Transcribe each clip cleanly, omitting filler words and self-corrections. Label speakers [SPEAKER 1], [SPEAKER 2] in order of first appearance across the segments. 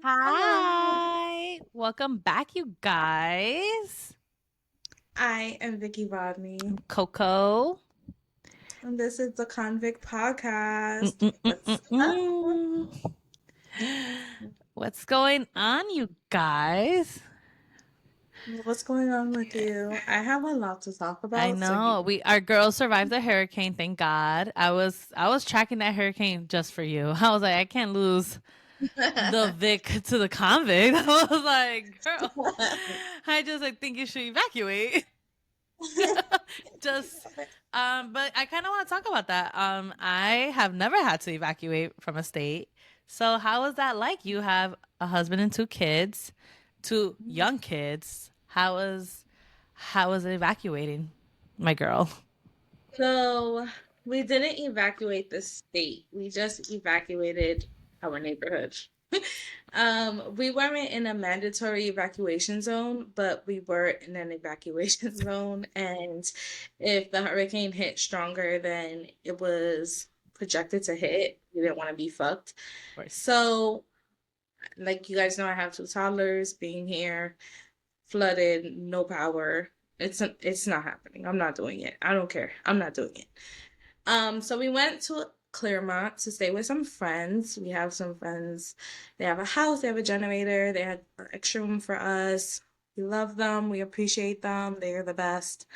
[SPEAKER 1] Hello,
[SPEAKER 2] Hi, welcome back, you guys.
[SPEAKER 1] I am Vicky Rodney,
[SPEAKER 2] Coco.
[SPEAKER 1] and this is the Convict Podcast. What's up?
[SPEAKER 2] Mm-mm-mm-mm-mm. What's going on, you guys?
[SPEAKER 1] What's going on with you? I have a lot to talk
[SPEAKER 2] I
[SPEAKER 1] about, so you.
[SPEAKER 2] know our girls survived the hurricane. Thank God. I was tracking that hurricane just for you. I was like, I can't lose the Vic to the convict. I was like, girl, I just think you should evacuate. Just but I kind of want to talk about that. I have never had to evacuate from a state. So how is that like? You have a husband and two kids, two young kids. How was it evacuating, my girl?
[SPEAKER 1] So we didn't evacuate the state. We just evacuated our neighborhood. We weren't in a mandatory evacuation zone, but we were in an evacuation zone. And if the hurricane hit stronger than it was projected to hit, we didn't want to be fucked.
[SPEAKER 2] Of course.
[SPEAKER 1] So, like you guys know, I have two toddlers being here, flooded, no power. It's not happening. I'm not doing it. I don't care. I'm not doing it. So we went to Claremont to stay with some friends. We have some friends. They have a house, they have a generator, they had extra room for us. We love them, we appreciate them, they are the best.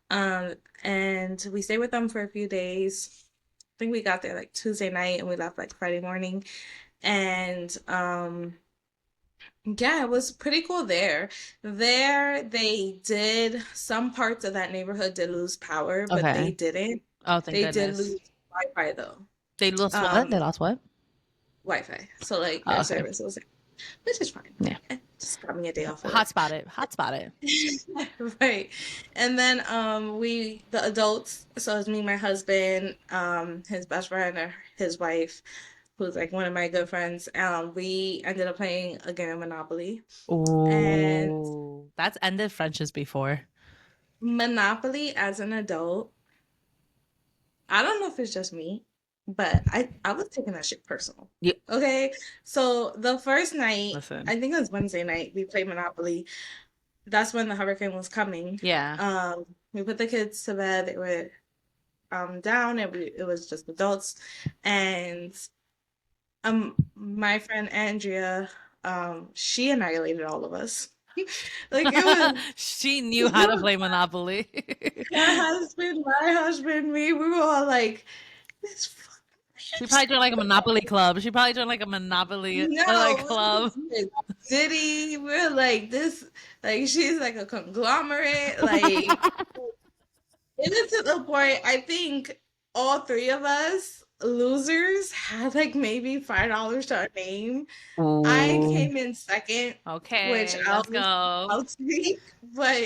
[SPEAKER 1] Um, and we stayed with them for a few days. I think we got there like Tuesday night and we left like Friday morning. And yeah, it was pretty cool there. There, they did, some parts of that neighborhood did lose power, but they
[SPEAKER 2] Okay.
[SPEAKER 1] didn't.
[SPEAKER 2] Oh, thank
[SPEAKER 1] They did
[SPEAKER 2] goodness.
[SPEAKER 1] lose Wi-Fi though.
[SPEAKER 2] They lost what? They
[SPEAKER 1] Um,
[SPEAKER 2] lost what?
[SPEAKER 1] Wi-Fi. So like
[SPEAKER 2] Oh,
[SPEAKER 1] their
[SPEAKER 2] okay.
[SPEAKER 1] service was, which is fine.
[SPEAKER 2] Yeah.
[SPEAKER 1] Just got me a day off of work.
[SPEAKER 2] Hotspot it. Hotspot it.
[SPEAKER 1] Right. And then we the adults, so it's me, my husband, his best friend, or his wife, who's like one of my good friends. We ended up playing a game of Monopoly. And
[SPEAKER 2] Oh, that's ended Frenches before.
[SPEAKER 1] Monopoly as an adult, I don't know if it's just me, but I was taking that shit personal.
[SPEAKER 2] You
[SPEAKER 1] Okay, so the first night,
[SPEAKER 2] listen.
[SPEAKER 1] I think it was Wednesday night, we played Monopoly. That's when the hurricane was coming.
[SPEAKER 2] Yeah.
[SPEAKER 1] We put the kids to bed. They were down, and it was just adults, and my friend Andrea, she annihilated all of us. Like it was
[SPEAKER 2] She knew how to play Monopoly.
[SPEAKER 1] my husband, me. We were all like, this
[SPEAKER 2] She
[SPEAKER 1] fucking
[SPEAKER 2] probably joined like a Monopoly club. She probably joined like a Monopoly like
[SPEAKER 1] no,
[SPEAKER 2] club.
[SPEAKER 1] Diddy. We're like this, like she's like a conglomerate. Like it is to the point. I think all three of us losers had like maybe $5 to our name. I
[SPEAKER 2] Ooh.
[SPEAKER 1] came in second, which
[SPEAKER 2] Okay, let's go.
[SPEAKER 1] I'll take, but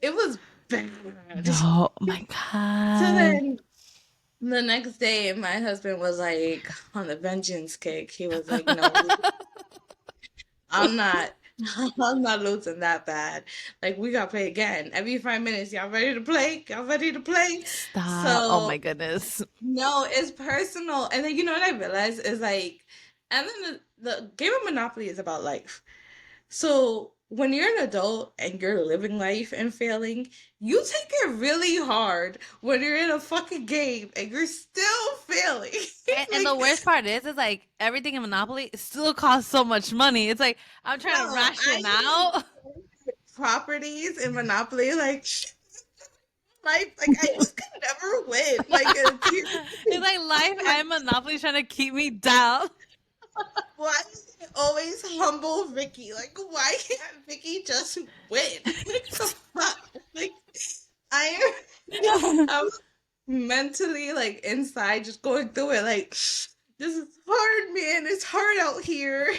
[SPEAKER 1] it was bad.
[SPEAKER 2] No, oh my
[SPEAKER 1] So
[SPEAKER 2] God.
[SPEAKER 1] then the next day, my husband was like on the vengeance kick. He was like, "No, I'm not. I'm not losing that bad. Like we gotta play again every 5 minutes. Y'all ready to play? Y'all ready to play?"
[SPEAKER 2] Stop. Oh my
[SPEAKER 1] So
[SPEAKER 2] goodness.
[SPEAKER 1] no, it's personal. And then you know what I realized is like, and then the game of Monopoly is about life. So when you're an adult and you're living life and failing, you take it really hard when you're in a fucking game and you're still failing.
[SPEAKER 2] And the
[SPEAKER 1] Like,
[SPEAKER 2] worst part is like everything in Monopoly still costs so much money. It's like I'm
[SPEAKER 1] no,
[SPEAKER 2] trying to
[SPEAKER 1] I
[SPEAKER 2] ration
[SPEAKER 1] use
[SPEAKER 2] out.
[SPEAKER 1] properties in Monopoly, like like I just could never win. Like
[SPEAKER 2] It's like life and Monopoly trying to keep me down.
[SPEAKER 1] why is it always humble Vicky? Like why can't Vicky just win? Like the fuck? Like I I'm mentally like inside just going through it like this is hard, man. It's hard out here.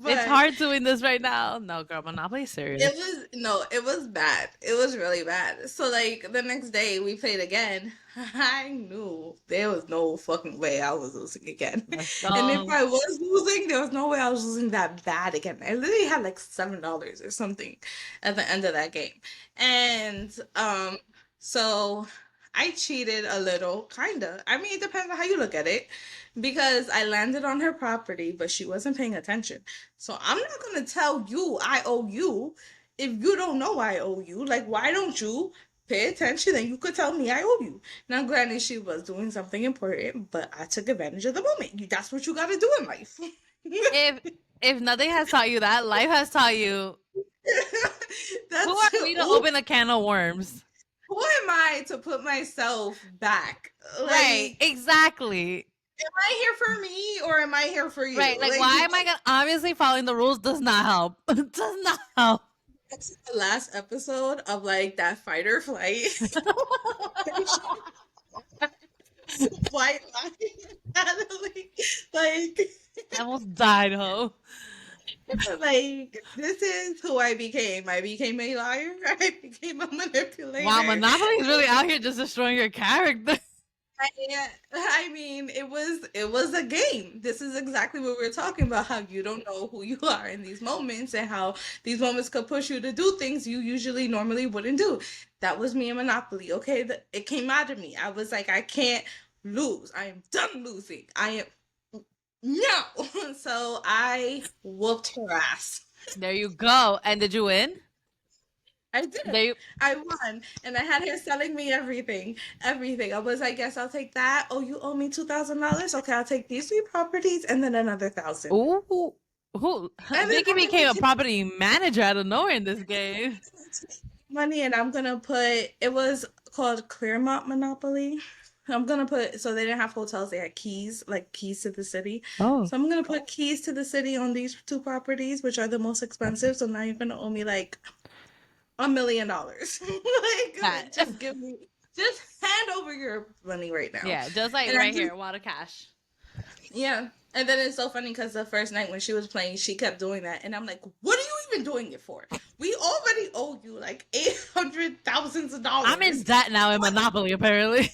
[SPEAKER 2] It's
[SPEAKER 1] But
[SPEAKER 2] hard doing this right now. No, girl, Monopoly's
[SPEAKER 1] it
[SPEAKER 2] serious.
[SPEAKER 1] was no, it was bad. It was really bad. So like the next day we played again. I knew there was no fucking way I was losing again.
[SPEAKER 2] Let's
[SPEAKER 1] And if
[SPEAKER 2] go.
[SPEAKER 1] I was losing, there was no way I was losing that bad again. I literally had like $7 or something at the end of that game. And so I cheated a little, kinda. I mean, it depends on how you look at it, because I landed on her property, but she wasn't paying attention. So I'm not gonna tell you I owe you if you don't know I owe you. Like, why don't you pay attention? Then you could tell me I owe you. Now, granted, she was doing something important, but I took advantage of the moment. That's what you gotta do in life.
[SPEAKER 2] If if nothing has taught you that, life has taught you. Who
[SPEAKER 1] That's
[SPEAKER 2] are we to
[SPEAKER 1] who,
[SPEAKER 2] open a can of worms?
[SPEAKER 1] who am I to put myself back?
[SPEAKER 2] Right,
[SPEAKER 1] Like,
[SPEAKER 2] exactly.
[SPEAKER 1] am I here for me or am I here for
[SPEAKER 2] Right,
[SPEAKER 1] you?
[SPEAKER 2] like
[SPEAKER 1] Like,
[SPEAKER 2] why am I gonna obviously following the rules does not help. Does not help.
[SPEAKER 1] that's the last episode of like that fight or flight. White line, Natalie. Like,
[SPEAKER 2] I almost died, ho.
[SPEAKER 1] like this is who I became. I became a liar. I became a
[SPEAKER 2] Wow,
[SPEAKER 1] manipulator.
[SPEAKER 2] Monopoly is really out here just destroying your character.
[SPEAKER 1] I mean, it was a game. This is exactly what we're talking about. How you don't know who you are in these moments, and how these moments could push you to do things you usually normally wouldn't do. That was me in Monopoly. Okay, it came out of me. I was like, I can't lose. I am done losing. I am no. So I whooped her ass.
[SPEAKER 2] There you go. And did you win?
[SPEAKER 1] I did.
[SPEAKER 2] There you.
[SPEAKER 1] I won, and I had her selling me everything, everything. I was like, "Guess I'll take that. Oh, you owe me $2,000. Okay, I'll take these three properties and then another 1,000."
[SPEAKER 2] Ooh, who?
[SPEAKER 1] And then
[SPEAKER 2] Vicky
[SPEAKER 1] I'm gonna
[SPEAKER 2] became a
[SPEAKER 1] take
[SPEAKER 2] property manager out of nowhere in this game.
[SPEAKER 1] money, and I'm gonna put. It was called Claremont Monopoly. I'm gonna put, so they didn't have hotels; they had keys, like keys to the city.
[SPEAKER 2] Oh,
[SPEAKER 1] So I'm gonna put keys to the city on these two properties, which are the most expensive. So now you're gonna owe me like $1 million. Like,
[SPEAKER 2] that.
[SPEAKER 1] just give me, just hand over your money right now.
[SPEAKER 2] Yeah, just like
[SPEAKER 1] And I
[SPEAKER 2] right
[SPEAKER 1] just,
[SPEAKER 2] here, water cash.
[SPEAKER 1] yeah. And then it's so funny because the first night when she was playing, she kept doing that, and I'm like, "What are you even doing it for? We already owe you like 800 thousands of
[SPEAKER 2] I'm in
[SPEAKER 1] dollars.
[SPEAKER 2] debt now in Monopoly, apparently.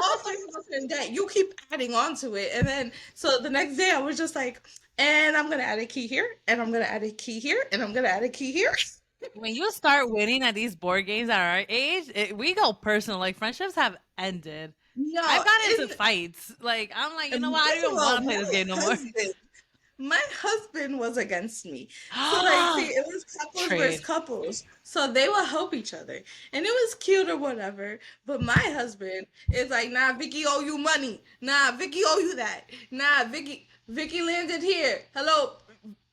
[SPEAKER 1] All 3 months in debt. You keep adding on to it." And then so the next day, I was just like, "And I'm gonna add a key here, and I'm gonna add a key here, and I'm gonna add a key here."
[SPEAKER 2] When you start winning at these board games at our age, we go personal. Like friendships have ended.
[SPEAKER 1] No,
[SPEAKER 2] I've gotten into
[SPEAKER 1] it's
[SPEAKER 2] fights. Like I'm like, you know what? I don't even
[SPEAKER 1] well,
[SPEAKER 2] want to play this game no more.
[SPEAKER 1] my husband was against me. So like, see, it was couples versus
[SPEAKER 2] Trade.
[SPEAKER 1] couples. So they will help each other. And it was cute or whatever. But my husband is like, "Nah, Vicky owe you money. Nah, Vicky owe you that. Nah, Vicky landed here. Hello,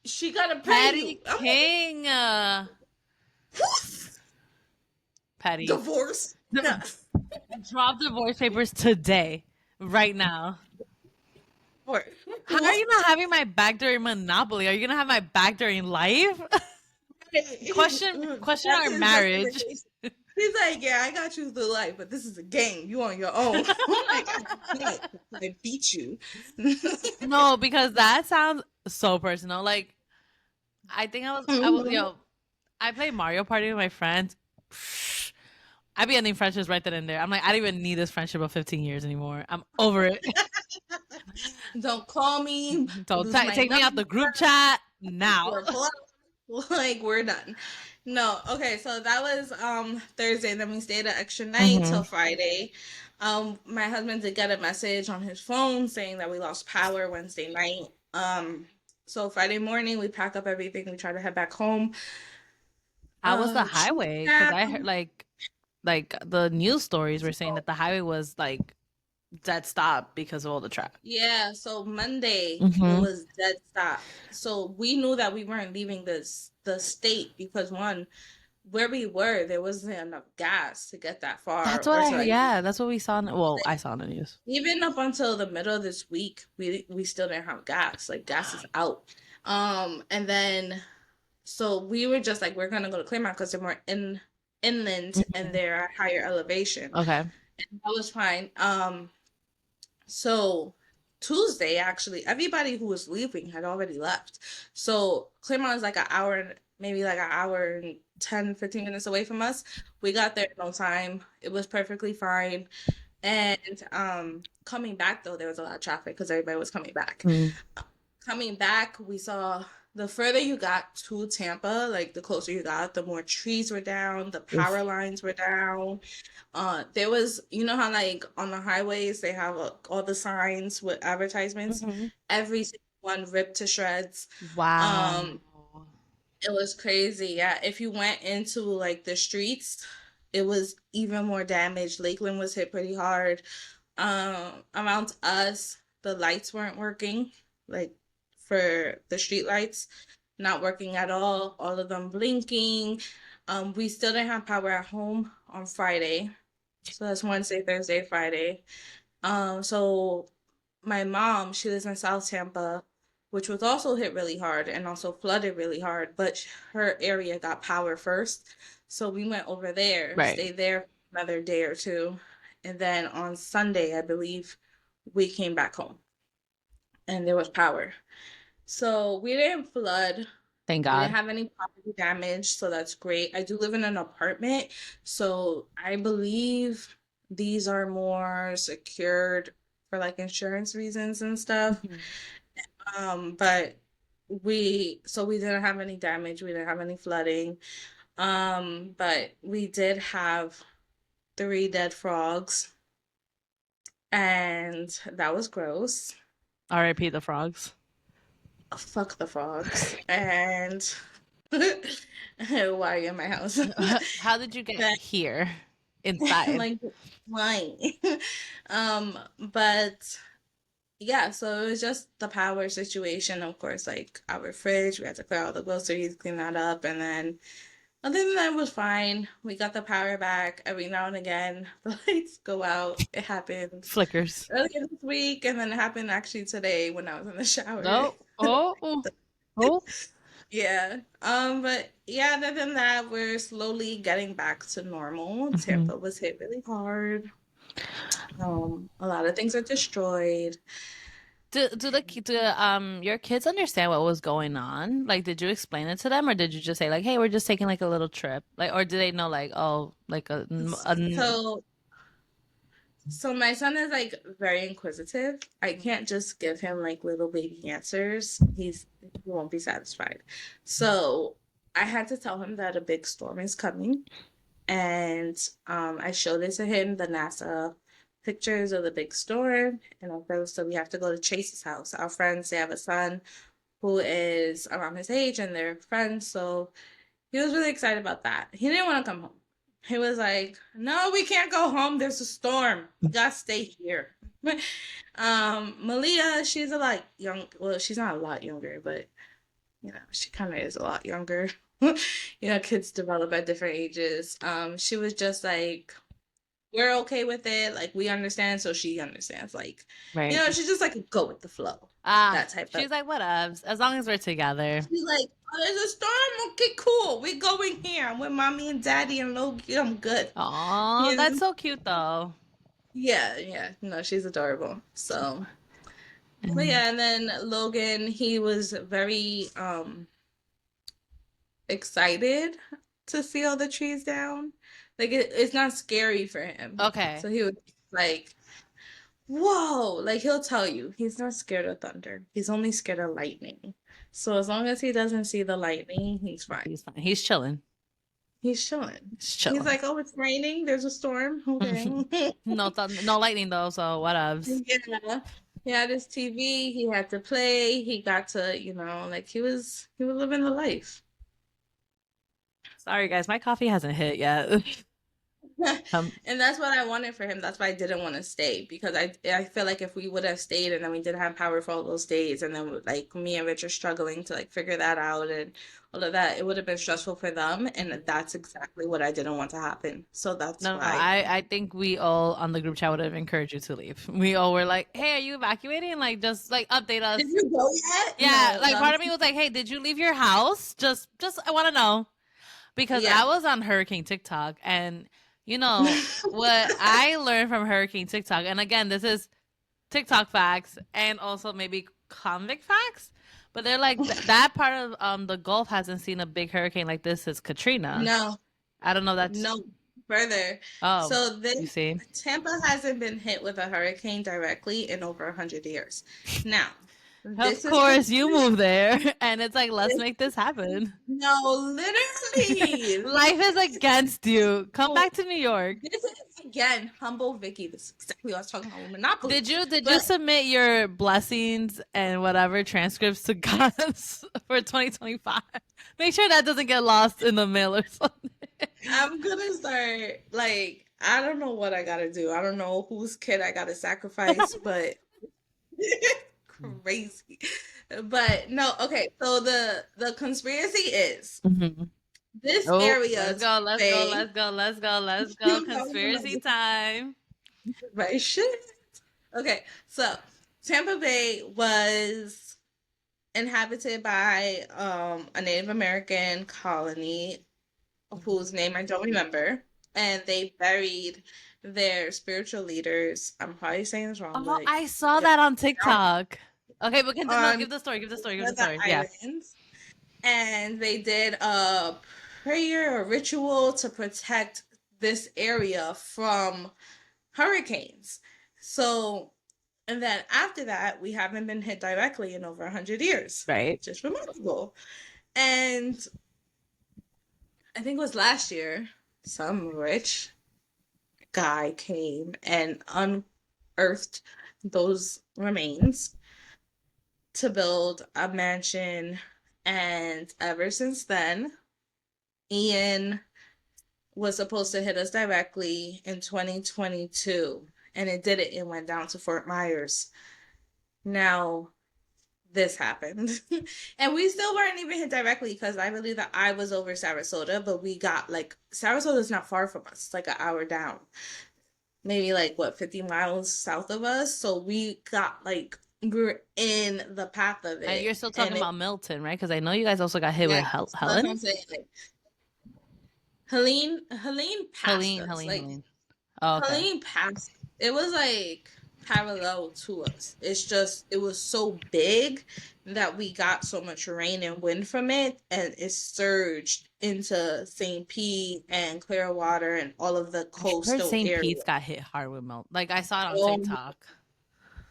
[SPEAKER 1] she gotta pay you."
[SPEAKER 2] Patty
[SPEAKER 1] I'm
[SPEAKER 2] King.
[SPEAKER 1] like,
[SPEAKER 2] Patty.
[SPEAKER 1] divorce. No.
[SPEAKER 2] Drop divorce papers today. Right now.
[SPEAKER 1] Or,
[SPEAKER 2] How are you not having my back during Monopoly? Are you gonna have my back during life? Question our
[SPEAKER 1] That's his
[SPEAKER 2] marriage.
[SPEAKER 1] justification. He's like, "Yeah, I got you through life, but this is a game. You on your own." I'm like, I beat you.
[SPEAKER 2] No, because that sounds so personal. Like I was I play Mario Party with my friends. I'd be ending friendships right then and there. I'm like, I don't even need this friendship of 15 years anymore. I'm over it.
[SPEAKER 1] Don't call me.
[SPEAKER 2] So
[SPEAKER 1] Lose my
[SPEAKER 2] take me out
[SPEAKER 1] number.
[SPEAKER 2] the group chat now.
[SPEAKER 1] We're like, we're done. No, okay, so that was Thursday, and then we stayed an extra night
[SPEAKER 2] Hmm.
[SPEAKER 1] till Friday. My husband did get a message on his phone saying that we lost power Wednesday night. So Friday morning we pack up everything, we try to head back home.
[SPEAKER 2] How was the
[SPEAKER 1] Tuesday
[SPEAKER 2] highway? Because I heard like the news stories were saying that the highway was like dead stop because of all the traffic.
[SPEAKER 1] Yeah, so Monday it
[SPEAKER 2] Hmm.
[SPEAKER 1] was dead stop. So we knew that we weren't leaving the state because one, where we were, there wasn't enough gas to get that far
[SPEAKER 2] That's what
[SPEAKER 1] or
[SPEAKER 2] I
[SPEAKER 1] to
[SPEAKER 2] heard.
[SPEAKER 1] like
[SPEAKER 2] Yeah, that's what we saw. Well, I saw in the news.
[SPEAKER 1] even up until the middle of this week, we still didn't have gas. Like gas is out. And then so we were just like, we're gonna go to Claremont because they're more inland and
[SPEAKER 2] Mhm.
[SPEAKER 1] they're at higher elevation.
[SPEAKER 2] Okay.
[SPEAKER 1] That was fine. So Tuesday, actually, everybody who was leaving had already left. So Claremont is like an hour, maybe like an hour and 10, 15 minutes away from us. We got there in no time. It was perfectly fine. And coming back though, there was a lot of traffic because everybody was coming back.
[SPEAKER 2] Mm.
[SPEAKER 1] Coming back, we saw the further you got to Tampa, like the closer you got, the more trees were down, the
[SPEAKER 2] Oof.
[SPEAKER 1] power lines were down. There was, you know how like on the highways they have all the signs with advertisements,
[SPEAKER 2] Hmm.
[SPEAKER 1] every single one ripped to shreds.
[SPEAKER 2] Wow.
[SPEAKER 1] Um, it was crazy. Yeah, if you went into like the streets, it was even more damage. Lakeland was hit pretty hard. Around us, the lights weren't working, like for the street lights, not working at all of them blinking. We still didn't have power at home on Friday. So that's Wednesday, Thursday, Friday. So my mom, she lives in South Tampa, which was also hit really hard and also flooded really hard, but her area got power first. So we went over there,
[SPEAKER 2] Right.
[SPEAKER 1] stayed there another day or two, and then on Sunday, I believe, we came back home and there was power. So we didn't flood.
[SPEAKER 2] Thank
[SPEAKER 1] We didn't
[SPEAKER 2] God.
[SPEAKER 1] have any property damage, so that's great. I do live in an apartment, so I believe these are more secured for like insurance reasons and stuff.
[SPEAKER 2] Mhm.
[SPEAKER 1] But we didn't have any damage, we didn't have any flooding. But we did have three dead frogs, and that was gross.
[SPEAKER 2] R.I.P. the frogs.
[SPEAKER 1] Fuck the frogs. And why are you in my house?
[SPEAKER 2] How did you get
[SPEAKER 1] That
[SPEAKER 2] here inside?
[SPEAKER 1] like why? But yeah, so it was just the power situation, of course, like our fridge, we had to clear all the groceries, clean that up, and then other than that, it was fine. We got the power back every now and again. The lights go out. It happened
[SPEAKER 2] Flickers.
[SPEAKER 1] earlier this week, and then it happened actually today when I was in the shower.
[SPEAKER 2] No. Oh. Oh. Oh.
[SPEAKER 1] Yeah. But yeah, other than that, we're slowly getting back to normal.
[SPEAKER 2] Mhm.
[SPEAKER 1] Tampa was hit really hard. A lot of things are destroyed.
[SPEAKER 2] Do your kids understand what was going on? Like, did you explain it to them, or did you just say like, "Hey, we're just taking like a little trip," like, or do they know like, oh, like
[SPEAKER 1] So So my son is like very inquisitive. I can't just give him like little baby answers. He won't be satisfied. So I had to tell him that a big storm is coming, and I showed it to him, the NASA pictures of the big storm, and so we have to go to Chase's house. Our friends, they have a son who is around his age, and they're friends, so he was really excited about that. He didn't want to come home. He was like, "No, we can't go home. There's a storm. We gotta stay here." Malia, she's a lot young. Well, she's not a lot younger, but she kind of is a lot younger. Kids develop at different ages. She was just like, "We're okay with it. Like, we understand." So she understands. Like,
[SPEAKER 2] right?
[SPEAKER 1] she's just like go with the flow.
[SPEAKER 2] Ah,
[SPEAKER 1] That type of.
[SPEAKER 2] she's like, whatevs, as long as we're together.
[SPEAKER 1] She's like, "Oh, there's a storm. Okay, cool. We going here. I'm with mommy and daddy and Loki. I'm good."
[SPEAKER 2] Oh,
[SPEAKER 1] Yeah,
[SPEAKER 2] that's so cute though.
[SPEAKER 1] yeah, yeah. No, she's adorable. So, but
[SPEAKER 2] And
[SPEAKER 1] yeah, and then Logan, he was very excited to see all the trees down. Like it's not scary for him.
[SPEAKER 2] okay,
[SPEAKER 1] So he was like, "Whoa!" Like he'll tell you, he's not scared of thunder. He's only scared of lightning. So as long as he doesn't see the lightning, he's fine.
[SPEAKER 2] he's fine. He's chilling.
[SPEAKER 1] He's chilling.
[SPEAKER 2] He's
[SPEAKER 1] He's
[SPEAKER 2] chilling.
[SPEAKER 1] like, "Oh, it's raining. There's a storm." Okay.
[SPEAKER 2] No lightning though, so whatevs.
[SPEAKER 1] Yeah. He had his TV, he had to play, he got to, like he was living the life.
[SPEAKER 2] Sorry guys, my coffee hasn't hit yet. um,
[SPEAKER 1] And that's what I wanted for him. That's why I didn't want to stay because I feel like if we would have stayed and then we didn't have power for all those days and then like me and Rich are struggling to like figure that out and all of that, it would have been stressful for them and that's exactly what I didn't want to happen. So that's
[SPEAKER 2] no, no,
[SPEAKER 1] why.
[SPEAKER 2] I think we all on the group chat would have encouraged you to leave. We all were like, "Hey, are you evacuating? Like, just like update us."
[SPEAKER 1] Did you go yet?
[SPEAKER 2] Yeah,
[SPEAKER 1] No,
[SPEAKER 2] like
[SPEAKER 1] no.
[SPEAKER 2] part of me was like, "Hey, did you leave your house?" Just I want to know because I
[SPEAKER 1] Yeah.
[SPEAKER 2] was on Hurricane TikTok, and what I learned from Hurricane TikTok, and again, this is TikTok facts and also maybe convict facts, but they're like that part of the Gulf hasn't seen a big hurricane like this since Katrina.
[SPEAKER 1] No.
[SPEAKER 2] I don't know. That's
[SPEAKER 1] No, further.
[SPEAKER 2] oh,
[SPEAKER 1] So
[SPEAKER 2] you
[SPEAKER 1] this
[SPEAKER 2] see.
[SPEAKER 1] Tampa hasn't been hit with a hurricane directly in over 100 years. Now,
[SPEAKER 2] Of
[SPEAKER 1] This is
[SPEAKER 2] course, you
[SPEAKER 1] conspiracy.
[SPEAKER 2] move there, and it's like, let's
[SPEAKER 1] This,
[SPEAKER 2] make this happen.
[SPEAKER 1] no, literally.
[SPEAKER 2] Life is against you. Come
[SPEAKER 1] So
[SPEAKER 2] back to New York.
[SPEAKER 1] this is again humble Vicky. This is exactly what I was talking about with Monopoly.
[SPEAKER 2] Did you
[SPEAKER 1] But
[SPEAKER 2] submit your blessings and whatever transcripts to God for 2025? Make sure that doesn't get lost in the mail or something.
[SPEAKER 1] I'm gonna start like I don't know what I gotta do. I don't know whose kid I gotta sacrifice, but crazy. But no, okay. So the conspiracy is
[SPEAKER 2] Mhm.
[SPEAKER 1] this
[SPEAKER 2] Oh,
[SPEAKER 1] area,
[SPEAKER 2] let's go, let's go,
[SPEAKER 1] Bay.
[SPEAKER 2] let's go, let's go, let's go.
[SPEAKER 1] You know,
[SPEAKER 2] Conspiracy time.
[SPEAKER 1] my shit. Okay, so Tampa Bay was inhabited by a Native American colony whose name I don't remember, and they buried their spiritual leaders. I'm probably saying this wrong,
[SPEAKER 2] Oh,
[SPEAKER 1] but
[SPEAKER 2] I saw
[SPEAKER 1] they're
[SPEAKER 2] that on TikTok. Okay, but no,
[SPEAKER 1] on
[SPEAKER 2] give the story, give the story, give
[SPEAKER 1] one
[SPEAKER 2] the
[SPEAKER 1] of the
[SPEAKER 2] story. Yeah.
[SPEAKER 1] islands, and they did a prayer or ritual to protect this area from hurricanes. So, and then after that, we haven't been hit directly in over 100 years,
[SPEAKER 2] Right.
[SPEAKER 1] which is remarkable. And I think it was last year, some rich guy came and unearthed those remains to build a mansion. And ever since then, Ian was supposed to hit us directly in 2022, and it didn't. It went down to Fort Myers. Now, this happened. And we still weren't even hit directly because I believe that I was over Sarasota, but we got like Sarasota's not far from us, it's like an hour down. Maybe like what 50 miles south of us. So we got like we were in the path of
[SPEAKER 2] And you're
[SPEAKER 1] it.
[SPEAKER 2] still talking
[SPEAKER 1] And it
[SPEAKER 2] about Milton, right? Because I know you guys also got hit with
[SPEAKER 1] yeah, so that's what
[SPEAKER 2] Helen.
[SPEAKER 1] I'm saying. Like Helene passed
[SPEAKER 2] Helene,
[SPEAKER 1] us.
[SPEAKER 2] Helene,
[SPEAKER 1] Like
[SPEAKER 2] Helene. Oh, okay.
[SPEAKER 1] Helene passed. It was like parallel to us. It's just it was so big that we got so much rain and wind from it, and it surged into St. Pete and Clearwater and all of the
[SPEAKER 2] I heard
[SPEAKER 1] coastal
[SPEAKER 2] St.
[SPEAKER 1] area.
[SPEAKER 2] Pete's got hit hard with Milton. Like I saw it on
[SPEAKER 1] Um,
[SPEAKER 2] TikTok.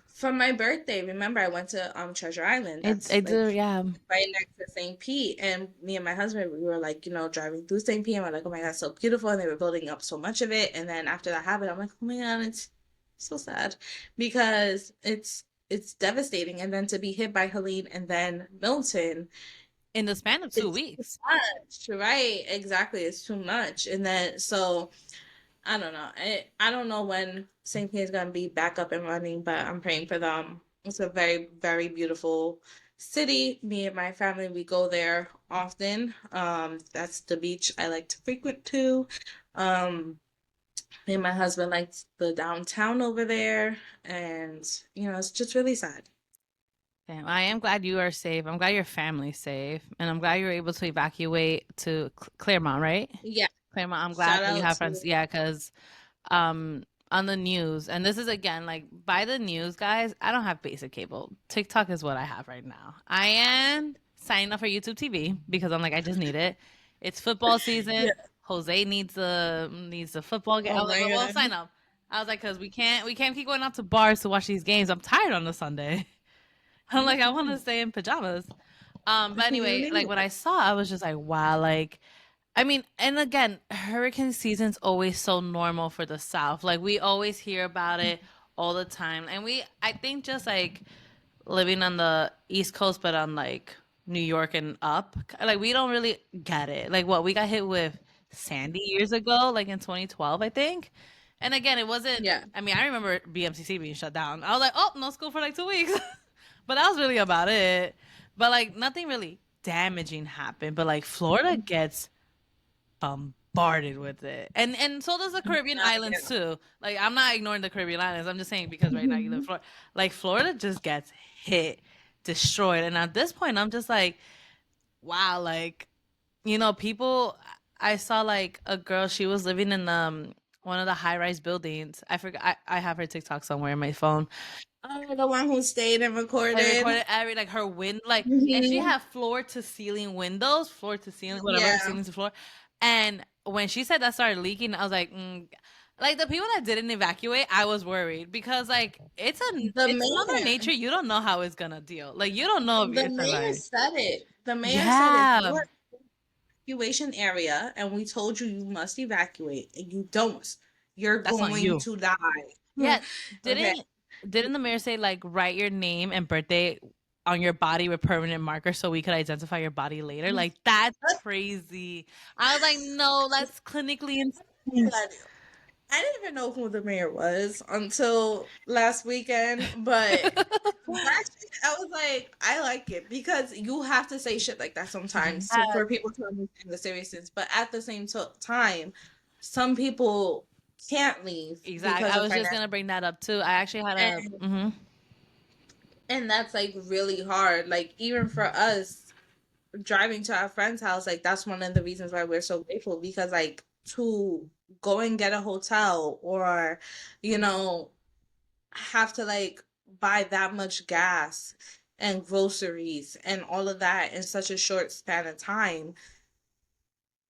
[SPEAKER 1] for my birthday, remember I went to Treasure Island. That's
[SPEAKER 2] It
[SPEAKER 1] like
[SPEAKER 2] did, yeah.
[SPEAKER 1] right next to St. Pete. And me and my husband, we were like, driving through St. Pete, and we're like, oh my God, so beautiful. And they were building up so much of it. And then after that happened, I'm like, oh my God, it's so sad because it's devastating. And then to be hit by Helene and then Milton,
[SPEAKER 2] In the span of two
[SPEAKER 1] it's too
[SPEAKER 2] weeks.
[SPEAKER 1] much, right? Exactly. It's too much. And then so I don't know. I don't know when St. Pete is gonna be back up and running, but I'm praying for them. It's a very, very beautiful city. Me and my family, we go there often. That's the beach I like to frequent too. Um, Me and my husband likes the downtown over there, and it's just really sad.
[SPEAKER 2] Damn, I am glad you are safe. I'm glad your family's safe, and I'm glad you were able to evacuate to Claremont, right?
[SPEAKER 1] Yeah,
[SPEAKER 2] Claremont. I'm glad
[SPEAKER 1] shout
[SPEAKER 2] that you
[SPEAKER 1] out
[SPEAKER 2] have
[SPEAKER 1] to
[SPEAKER 2] friends. Yeah, because on the news, and this is again like by the news, guys. I don't have basic cable. TikTok is what I have right now. I am signing up for YouTube TV because I'm like I just need it. It's football
[SPEAKER 1] yeah.
[SPEAKER 2] season. Jose needs the football game. I
[SPEAKER 1] Oh
[SPEAKER 2] was like,
[SPEAKER 1] my
[SPEAKER 2] well, we'll
[SPEAKER 1] God.
[SPEAKER 2] sign up. I was like, because we can't keep going out to bars to watch these games. I'm tired on the Sunday. I'm like, I want to stay in pajamas. But
[SPEAKER 1] You
[SPEAKER 2] anyway,
[SPEAKER 1] need
[SPEAKER 2] like what I
[SPEAKER 1] it.
[SPEAKER 2] saw, I was just like, wow, like I mean, and again, hurricane season's always so normal for the South. Like we always hear about it all the time. And I think just like living on the East Coast, but on like New York and up, like we don't really get it. Like what we got hit with Sandy years ago, like in 2012, I think. And again, it wasn't,
[SPEAKER 1] Yeah.
[SPEAKER 2] I mean, I remember BMCC being shut down. I was like, oh, no school for like 2 weeks. But that was really about it. But like nothing really damaging happened. But like Florida gets bombarded with it, and so does the Caribbean islands
[SPEAKER 1] Yeah.
[SPEAKER 2] too. Like I'm not ignoring the Caribbean islands. I'm just saying because right now you live in
[SPEAKER 1] Mhm.
[SPEAKER 2] Florida. Like Florida just gets hit, destroyed, and at this point I'm just like, wow, like people. I saw like a girl. She was living in one of the high rise buildings. I forgot. I have her TikTok somewhere in my phone.
[SPEAKER 1] Oh, the one who stayed and
[SPEAKER 2] I
[SPEAKER 1] recorded.
[SPEAKER 2] recorded every like her like, and she
[SPEAKER 1] Mhm.
[SPEAKER 2] had floor to ceiling windows, floor to ceiling, whatever,
[SPEAKER 1] Yeah.
[SPEAKER 2] ceiling to floor. And when she said that started leaking, I was like, Like the people that didn't evacuate, I was worried because like
[SPEAKER 1] The
[SPEAKER 2] it's Mother
[SPEAKER 1] mayor,
[SPEAKER 2] Nature. You don't know how it's gonna deal. Like you don't know if
[SPEAKER 1] the
[SPEAKER 2] you're
[SPEAKER 1] mayor
[SPEAKER 2] surviving.
[SPEAKER 1] said it. The mayor said if you
[SPEAKER 2] Yeah,
[SPEAKER 1] are in the evacuation area and we told you you must evacuate and you don't, you're
[SPEAKER 2] that's on
[SPEAKER 1] going
[SPEAKER 2] you.
[SPEAKER 1] to die.
[SPEAKER 2] Yeah,
[SPEAKER 1] Okay.
[SPEAKER 2] didn't the mayor say like write your name and birthday on your body with permanent marker so we could identify your body later? Like that's crazy. I was like, no, that's clinically insane.
[SPEAKER 1] I didn't even know who the mayor was until last weekend, but last week I was like, I like it because you have to say shit like that sometimes to,
[SPEAKER 2] Yeah,
[SPEAKER 1] for people to understand the seriousness. But at the same time, some people can't leave
[SPEAKER 2] exactly.
[SPEAKER 1] because
[SPEAKER 2] I
[SPEAKER 1] of
[SPEAKER 2] was just
[SPEAKER 1] financial,
[SPEAKER 2] gonna bring that up too. I actually had a
[SPEAKER 1] and that's like really hard. Like even for us driving to our friend's house, like that's one of the reasons why we're so grateful because like to go and get a hotel or you know have to like buy that much gas and groceries and all of that in such a short span of time.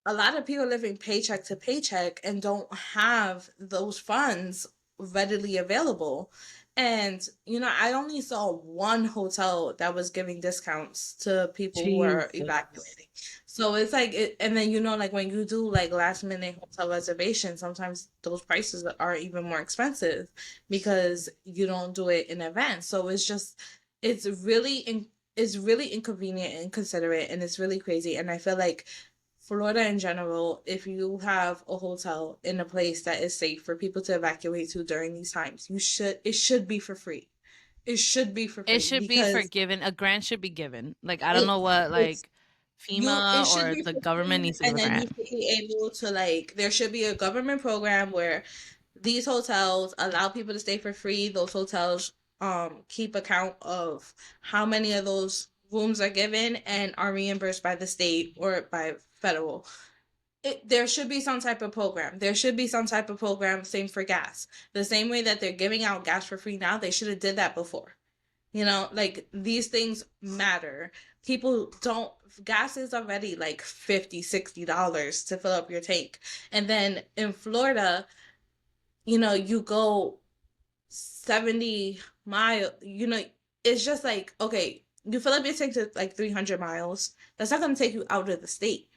[SPEAKER 1] A lot of people living paycheck to paycheck and don't have those funds readily available. And I only saw one hotel that was giving discounts to people who are
[SPEAKER 2] Jesus.
[SPEAKER 1] evacuating. So it's like and then like when you do like last minute hotel reservations, sometimes those prices are even more expensive because you don't do it in advance. So it's really it's really inconvenient and inconsiderate and it's really crazy. And I feel like Florida in general, if you have a hotel in a place that is safe for people to evacuate to during these times, it should be for free. It should be for
[SPEAKER 2] It
[SPEAKER 1] free
[SPEAKER 2] should be
[SPEAKER 1] because
[SPEAKER 2] forgiven. A grant should be given. Like I don't
[SPEAKER 1] it
[SPEAKER 2] know what
[SPEAKER 1] it's
[SPEAKER 2] like
[SPEAKER 1] it
[SPEAKER 2] FEMA
[SPEAKER 1] should
[SPEAKER 2] or
[SPEAKER 1] be
[SPEAKER 2] the
[SPEAKER 1] for
[SPEAKER 2] government
[SPEAKER 1] free
[SPEAKER 2] needs to give
[SPEAKER 1] and
[SPEAKER 2] a
[SPEAKER 1] then you
[SPEAKER 2] grant.
[SPEAKER 1] should be able to like there should be a government program where these hotels allow people to stay for free. Those hotels keep account of how many of those rooms are given and are reimbursed by the state or by federal. There should be some type of program. There should be some type of program. Same for gas. The same way that they're giving out gas for free now, they should have did that before. Like these things matter. People don't. Gas is already like $50, $60 to fill up your tank, and then in Florida, you go 70 mile. It's just like okay, you fill up your tank to like 300 miles. That's not going to take you out of the state.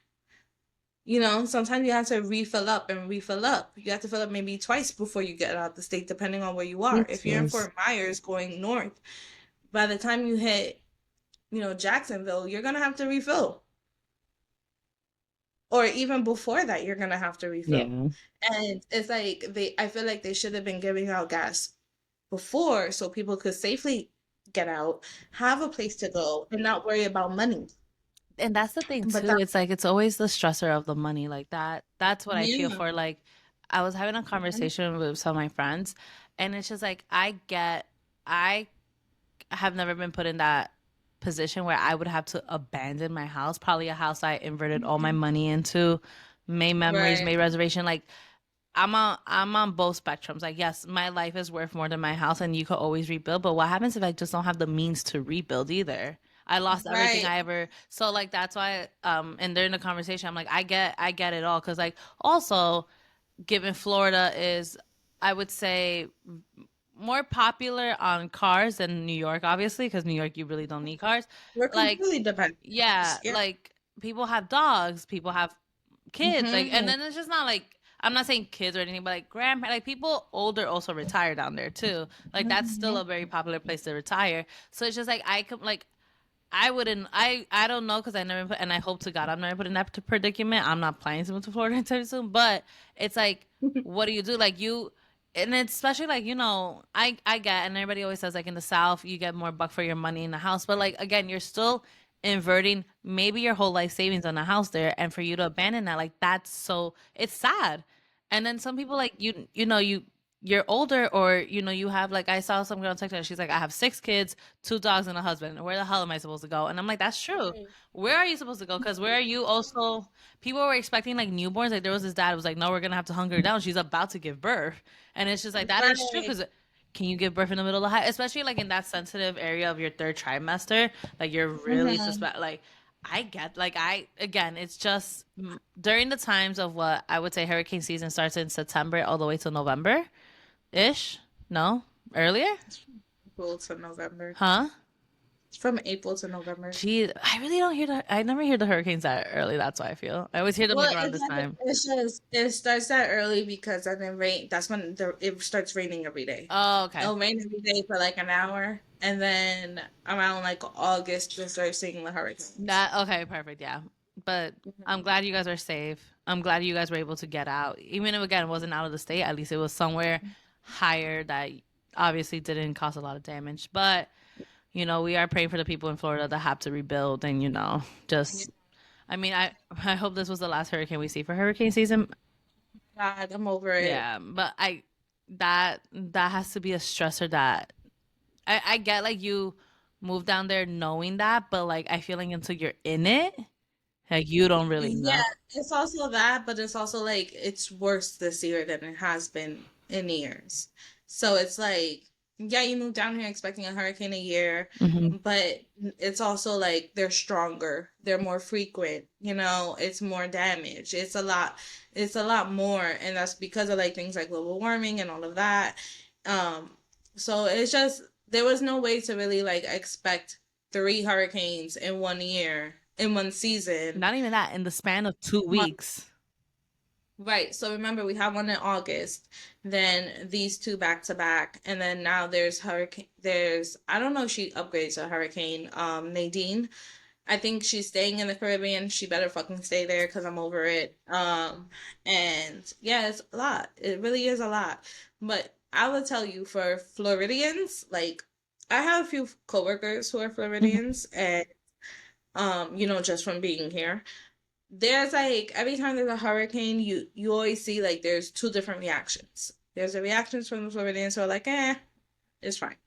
[SPEAKER 1] Sometimes you have to refill up and refill up. You have to fill up maybe twice before you get out of the state, depending on where you are. If you're in
[SPEAKER 2] Jesus.
[SPEAKER 1] Fort Myers going north, by the time you hit, Jacksonville, you're gonna have to refill. Or even before that, you're gonna have to refill.
[SPEAKER 2] Yeah.
[SPEAKER 1] And it's like I feel like they should have been giving out gas before so people could safely get out, have a place to go, and not worry about money.
[SPEAKER 2] And that's the thing
[SPEAKER 1] But
[SPEAKER 2] too.
[SPEAKER 1] that,
[SPEAKER 2] It's like it's always the stressor of the money. Like that's what I feel
[SPEAKER 1] yeah.
[SPEAKER 2] for. Like I was having a
[SPEAKER 1] Mhm.
[SPEAKER 2] conversation with some of my friends and it's just like I have never been put in that position where I would have to abandon my house, probably a house I inverted all my
[SPEAKER 1] Mhm.
[SPEAKER 2] money into, made memories,
[SPEAKER 1] Right.
[SPEAKER 2] made reservation. Like I'm on both spectrums. Like yes, my life is worth more than my house and you could always rebuild, but what happens if I just don't have the means to rebuild either? I lost everything
[SPEAKER 1] Right.
[SPEAKER 2] I ever so like that's why and during the conversation I'm like I get it all cuz like also given Florida is I would say more popular on cars than New York obviously because New York you really don't need cars.
[SPEAKER 1] We're
[SPEAKER 2] Like
[SPEAKER 1] completely dependent on
[SPEAKER 2] yeah,
[SPEAKER 1] this. Yeah.
[SPEAKER 2] like people have dogs, people have kids, like, and
[SPEAKER 1] Hmm.
[SPEAKER 2] then it's just not like I'm not saying kids or anything, but like grandpa, like people older also retire down there too. Like that's still a
[SPEAKER 1] Hmm.
[SPEAKER 2] very popular place to retire. So it's just like I could like I wouldn't I don't know because I never put and I hope to God I'm never put in that predicament. I'm not planning to move to Florida anytime soon, but it's like what do you do? Like you and it's especially like I get and everybody always says like in the South you get more buck for your money in the house, but like again you're still inverting maybe your whole life savings on a house there, and for you to abandon that like that's so it's sad. And then some people like you're older or you have like I saw some girl on TikTok. She's like, I have 6 kids, 2 dogs, and a husband. Where the hell am I supposed to go? And I'm like, that's true. Where are you supposed to go? Because where are you also? People were expecting like newborns. Like there was this dad who was like, no, we're gonna have to hunger her down. She's about to give birth, and it's just like that is true.
[SPEAKER 1] Right.
[SPEAKER 2] Because can you give birth in the middle of the high, especially like in that sensitive area of your third trimester? Like you're really
[SPEAKER 1] Hmm.
[SPEAKER 2] suspect. Like I get like I again, it's just during the times of what I would say hurricane season starts in September all the way to November ish. No, earlier,
[SPEAKER 1] It's from April to November.
[SPEAKER 2] huh?
[SPEAKER 1] It's from April to November.
[SPEAKER 2] Gee, I really don't hear the. I never hear the hurricanes that early. That's why I feel. I always hear them
[SPEAKER 1] Well,
[SPEAKER 2] like around
[SPEAKER 1] it's
[SPEAKER 2] this
[SPEAKER 1] like
[SPEAKER 2] time.
[SPEAKER 1] it's just it starts that early because then it rain. That's when it starts raining every day.
[SPEAKER 2] Oh, okay.
[SPEAKER 1] It'll rain every day for like an hour, and then around like August, you'll start seeing the hurricanes.
[SPEAKER 2] That okay, perfect. Yeah, but I'm
[SPEAKER 1] Mhm.
[SPEAKER 2] glad you guys are safe. I'm glad you guys were able to get out, even if again it wasn't out of the state. At least it was somewhere higher that obviously didn't cause a lot of damage. But we are praying for the people in Florida that have to rebuild, and
[SPEAKER 1] Yeah,
[SPEAKER 2] just. I mean, I hope this was the last hurricane we see for hurricane season.
[SPEAKER 1] God, I'm over it.
[SPEAKER 2] Yeah, but that has to be a stressor that I get like you move down there knowing that, but like I feel like until you're in it, like you don't really
[SPEAKER 1] Yeah,
[SPEAKER 2] know.
[SPEAKER 1] it's also that, but it's also like it's worse this year than it has been in years. So it's like, yeah, you moved down here expecting a hurricane a year,
[SPEAKER 2] Hmm.
[SPEAKER 1] but it's also like they're stronger, they're more frequent, it's more damage. It's a lot more, and that's because of like things like global warming and all of that. Um, so it's just there was no way to really like expect three hurricanes in 1 year, in one season.
[SPEAKER 2] Not even that in the span of 2 weeks.
[SPEAKER 1] Right. So remember, we have one in August, then these two back to back, and then now there's hurricane. I don't know if she upgrades to Hurricane Nadine. I think she's staying in the Caribbean. She better fucking stay there because I'm over it. And yeah, it's a lot. It really is a lot. But I will tell you, for Floridians, like I have a few coworkers who are
[SPEAKER 2] Hmm.
[SPEAKER 1] Floridians, and just from being here, there's like every time there's a hurricane, you always see like there's two different reactions. There's the reactions from the Floridians who are like, it's fine.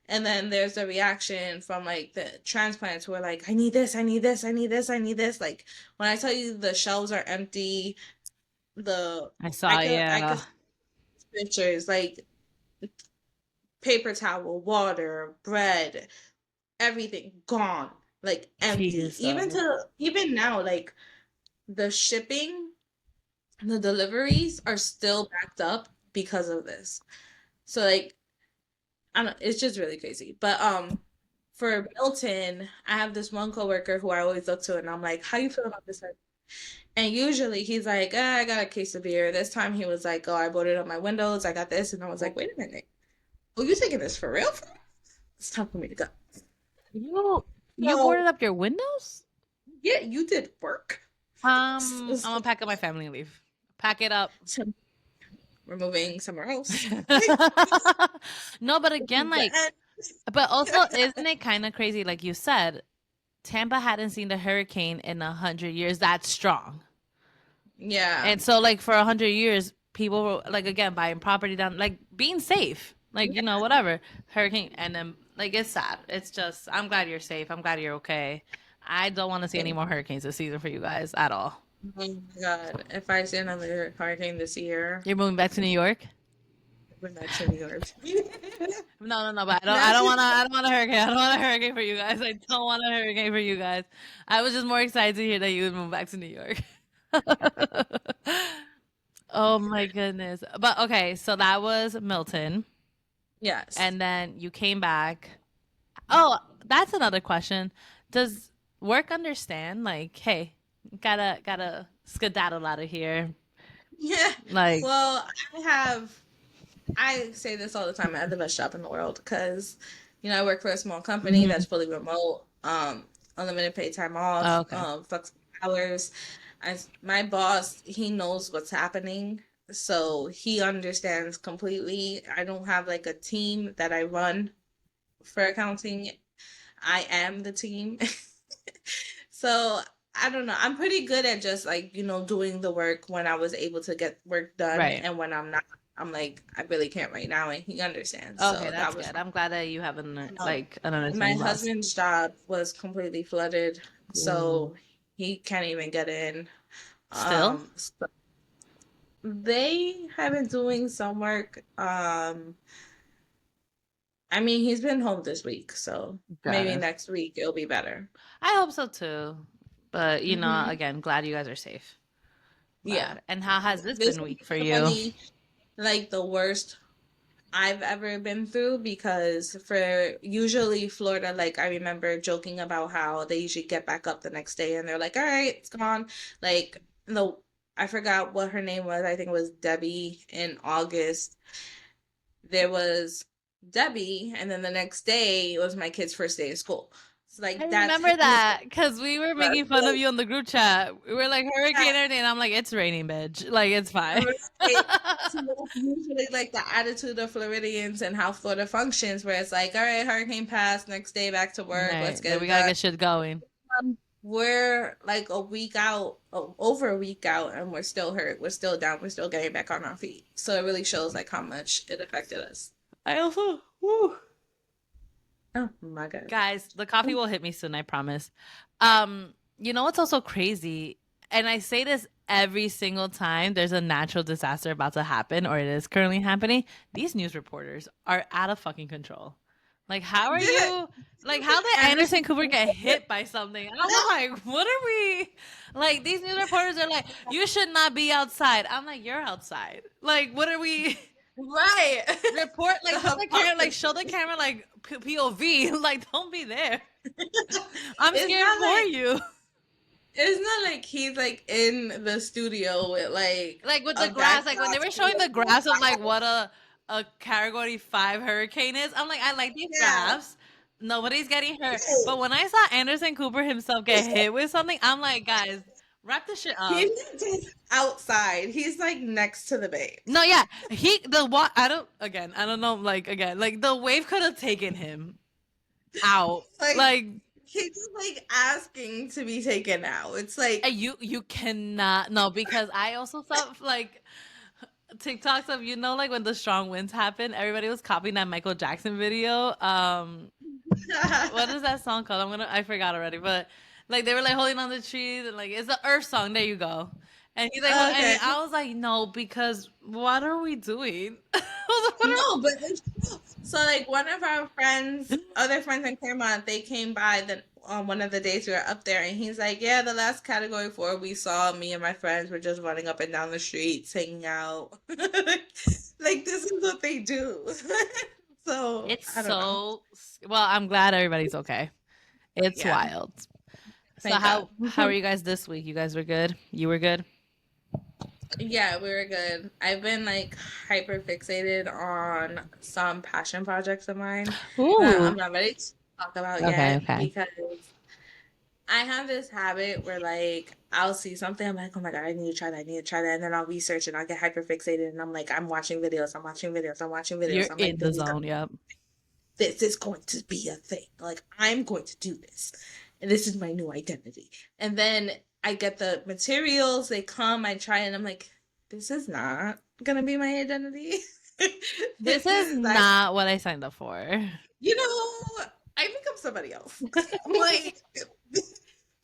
[SPEAKER 1] And then there's the reaction from like the transplants who are like, I need this, I need this, I need this, I need this. Like when I tell you the shelves are empty, the
[SPEAKER 2] I
[SPEAKER 1] I
[SPEAKER 2] saw,
[SPEAKER 1] could I
[SPEAKER 2] yeah.
[SPEAKER 1] could pictures like paper towel, water, bread, everything gone, like empty.
[SPEAKER 2] Jesus.
[SPEAKER 1] Even now, like the shipping, the deliveries are still backed up because of this. So like I don't it's just really crazy. But for Milton, I have this one coworker who I always look to and I'm like, how you feel about this? And usually he's like, I got a case of beer. This time he was like, oh, I boarded up my windows, I got this, and I was like, wait a minute. Oh, you taking this for real? It's time for me to go.
[SPEAKER 2] You
[SPEAKER 1] So
[SPEAKER 2] boarded up your windows?
[SPEAKER 1] yeah, you did work.
[SPEAKER 2] I'm gonna pack up my family and leave. Pack it up.
[SPEAKER 1] So we're moving somewhere else.
[SPEAKER 2] No, but again, like,
[SPEAKER 1] But
[SPEAKER 2] but also, isn't it kind of crazy? Like you said, Tampa hadn't seen the hurricane in 100 years that strong,
[SPEAKER 1] yeah.
[SPEAKER 2] and so like for 100 years, people were like again buying property down, like being safe, like whatever hurricane, and then like it's sad. It's just I'm glad you're safe. I'm glad you're okay. I don't want to see any
[SPEAKER 1] Thank
[SPEAKER 2] more hurricanes this season for you guys at all.
[SPEAKER 1] Oh my God. If I see another hurricane this year,
[SPEAKER 2] You're moving back to New York?
[SPEAKER 1] we're back to New York.
[SPEAKER 2] No, no, no, but I
[SPEAKER 1] Not
[SPEAKER 2] don't
[SPEAKER 1] to,
[SPEAKER 2] want to. I don't want a hurricane. I don't want a hurricane for you guys. I don't want a hurricane for you guys. I was just more excited to hear that you would move back to New York. Oh my goodness. But okay, so that was Milton,
[SPEAKER 1] yes.
[SPEAKER 2] and then you came back. Oh, that's another question. Does work understand? Like, hey, gotta skedaddle out of here.
[SPEAKER 1] Yeah.
[SPEAKER 2] Like,
[SPEAKER 1] Well, I say this all the time. I have the best job in the world because, I work for a small company
[SPEAKER 2] mhm.
[SPEAKER 1] that's fully remote, unlimited paid time
[SPEAKER 2] Oh,
[SPEAKER 1] off,
[SPEAKER 2] okay,
[SPEAKER 1] flexible hours. My boss, he knows what's happening. So he understands completely. I don't have like a team that I run for accounting. I am the team. So I don't know. I'm pretty good at just like, doing the work when I was able to get work done.
[SPEAKER 2] right.
[SPEAKER 1] And when I'm not, I'm like, I really can't right now. And he understands.
[SPEAKER 2] Okay,
[SPEAKER 1] So
[SPEAKER 2] that's
[SPEAKER 1] that was
[SPEAKER 2] good.
[SPEAKER 1] fine.
[SPEAKER 2] I'm glad that you have
[SPEAKER 1] Um,
[SPEAKER 2] like an
[SPEAKER 1] my
[SPEAKER 2] understanding boss.
[SPEAKER 1] husband's job was completely flooded.
[SPEAKER 2] Ooh.
[SPEAKER 1] So he can't even get in.
[SPEAKER 2] Still?
[SPEAKER 1] So they have been doing some work. I mean, he's been home this week. So maybe
[SPEAKER 2] Good.
[SPEAKER 1] next week it'll be better.
[SPEAKER 2] I hope so too. But
[SPEAKER 1] Hmm.
[SPEAKER 2] again, glad you guys are safe.
[SPEAKER 1] Yeah.
[SPEAKER 2] Glad. And how has this
[SPEAKER 1] This
[SPEAKER 2] been
[SPEAKER 1] is
[SPEAKER 2] week for you?
[SPEAKER 1] literally like the worst I've ever been through because for usually Florida, like I remember joking about how they usually get back up the next day and they're like, all right, it's gone. Like, no, I forgot what her name was. I think it was Debbie in August. There was Debbie, and then the next day it was my kid's first day of school. It's
[SPEAKER 2] I
[SPEAKER 1] like that's
[SPEAKER 2] remember that because we were making fun of
[SPEAKER 1] like,
[SPEAKER 2] you on the group chat. We were like
[SPEAKER 1] yeah,
[SPEAKER 2] Hurricane Helene, and I'm like, it's raining, bitch. Like it's fine.
[SPEAKER 1] right. So that's usually like the attitude of Floridians and how Florida functions, where it's like, all right, hurricane passed, next day back to work, let's
[SPEAKER 2] Right.
[SPEAKER 1] get
[SPEAKER 2] Then we
[SPEAKER 1] it
[SPEAKER 2] gotta
[SPEAKER 1] done.
[SPEAKER 2] get shit going.
[SPEAKER 1] We're like a week out, over a week out, and we're still hurt. We're still down. We're still getting back on our feet. So it really shows like how much it affected us.
[SPEAKER 2] I also, woo.
[SPEAKER 1] Oh my God.
[SPEAKER 2] Guys, the coffee will hit me soon, I promise. You know what's also crazy? And I say this every single time there's a natural disaster about to happen or it is currently happening. These news reporters are out of fucking control. Like, how are
[SPEAKER 1] Yeah.
[SPEAKER 2] you? Like, how did Anderson Cooper get hit by something? I'm like, what are we? Like, these news reporters are like, you should not be outside. I'm like, you're outside. Like, what are we?
[SPEAKER 1] Right.
[SPEAKER 2] Report,
[SPEAKER 1] The
[SPEAKER 2] like, put the camera, like, show the
[SPEAKER 1] hypocrisy.
[SPEAKER 2] camera, like, POV. Like, don't be there. I'm
[SPEAKER 1] It's
[SPEAKER 2] scared
[SPEAKER 1] not
[SPEAKER 2] for
[SPEAKER 1] like
[SPEAKER 2] you.
[SPEAKER 1] it's not like he's like in the studio with like
[SPEAKER 2] Like with the
[SPEAKER 1] a
[SPEAKER 2] graphs, like when
[SPEAKER 1] backdrop.
[SPEAKER 2] they were showing the graphs of like what a category 5 hurricane is, I'm like, I like these
[SPEAKER 1] Yeah.
[SPEAKER 2] graphs. Nobody's getting hurt. But when I saw Anderson Cooper himself get hit with something, I'm like, guys, wrap this shit
[SPEAKER 1] He's
[SPEAKER 2] up.
[SPEAKER 1] not just outside. He's like next to the bay.
[SPEAKER 2] No, yeah, the what I don't know, like again, like the wave could have taken him out.
[SPEAKER 1] Like
[SPEAKER 2] Like
[SPEAKER 1] he's just like asking to be taken out. It's like
[SPEAKER 2] you cannot no because I also saw like TikToks of like when the strong winds happen, everybody was copying that Michael Jackson video. What is that song called? I forgot already, but like they were like holding on the trees and like it's the Earth song. There you go. And he's like,
[SPEAKER 1] okay.
[SPEAKER 2] and I was like, no, because what are we doing? What
[SPEAKER 1] No, but it's true. So like one of our friends, other friends in Claremont, they came by the on one of the days we were up there, and he's like, "Yeah, the last category 4 we saw, me and my friends were just running up and down the streets, hanging out. Like this is what they do." So
[SPEAKER 2] It's
[SPEAKER 1] I don't know.
[SPEAKER 2] so well. I'm glad everybody's okay. It's
[SPEAKER 1] Yeah,
[SPEAKER 2] wild. So
[SPEAKER 1] thank God.
[SPEAKER 2] how are you guys this week? You guys were good. You were good.
[SPEAKER 1] Yeah, we were good. I've been like hyper fixated on some passion projects of mine that
[SPEAKER 2] Ooh.
[SPEAKER 1] I'm not ready to talk about
[SPEAKER 2] Okay.
[SPEAKER 1] yet
[SPEAKER 2] Okay.
[SPEAKER 1] because I have this habit where like I'll see something, I'm like, oh my God, I need to try that, I need to try that, and then I'll research and I'll get hyper fixated and I'm like, I'm watching videos, I'm watching videos, I'm watching videos.
[SPEAKER 2] You're
[SPEAKER 1] I'm like,
[SPEAKER 2] in the zone. Yep.
[SPEAKER 1] this is going to be a thing. Like I'm going to do this. And this is my new identity. And then I get the materials, they come, I try and I'm like, this is not gonna be my identity.
[SPEAKER 2] This
[SPEAKER 1] This
[SPEAKER 2] is
[SPEAKER 1] is like,
[SPEAKER 2] not what I signed up for.
[SPEAKER 1] I become somebody else. Like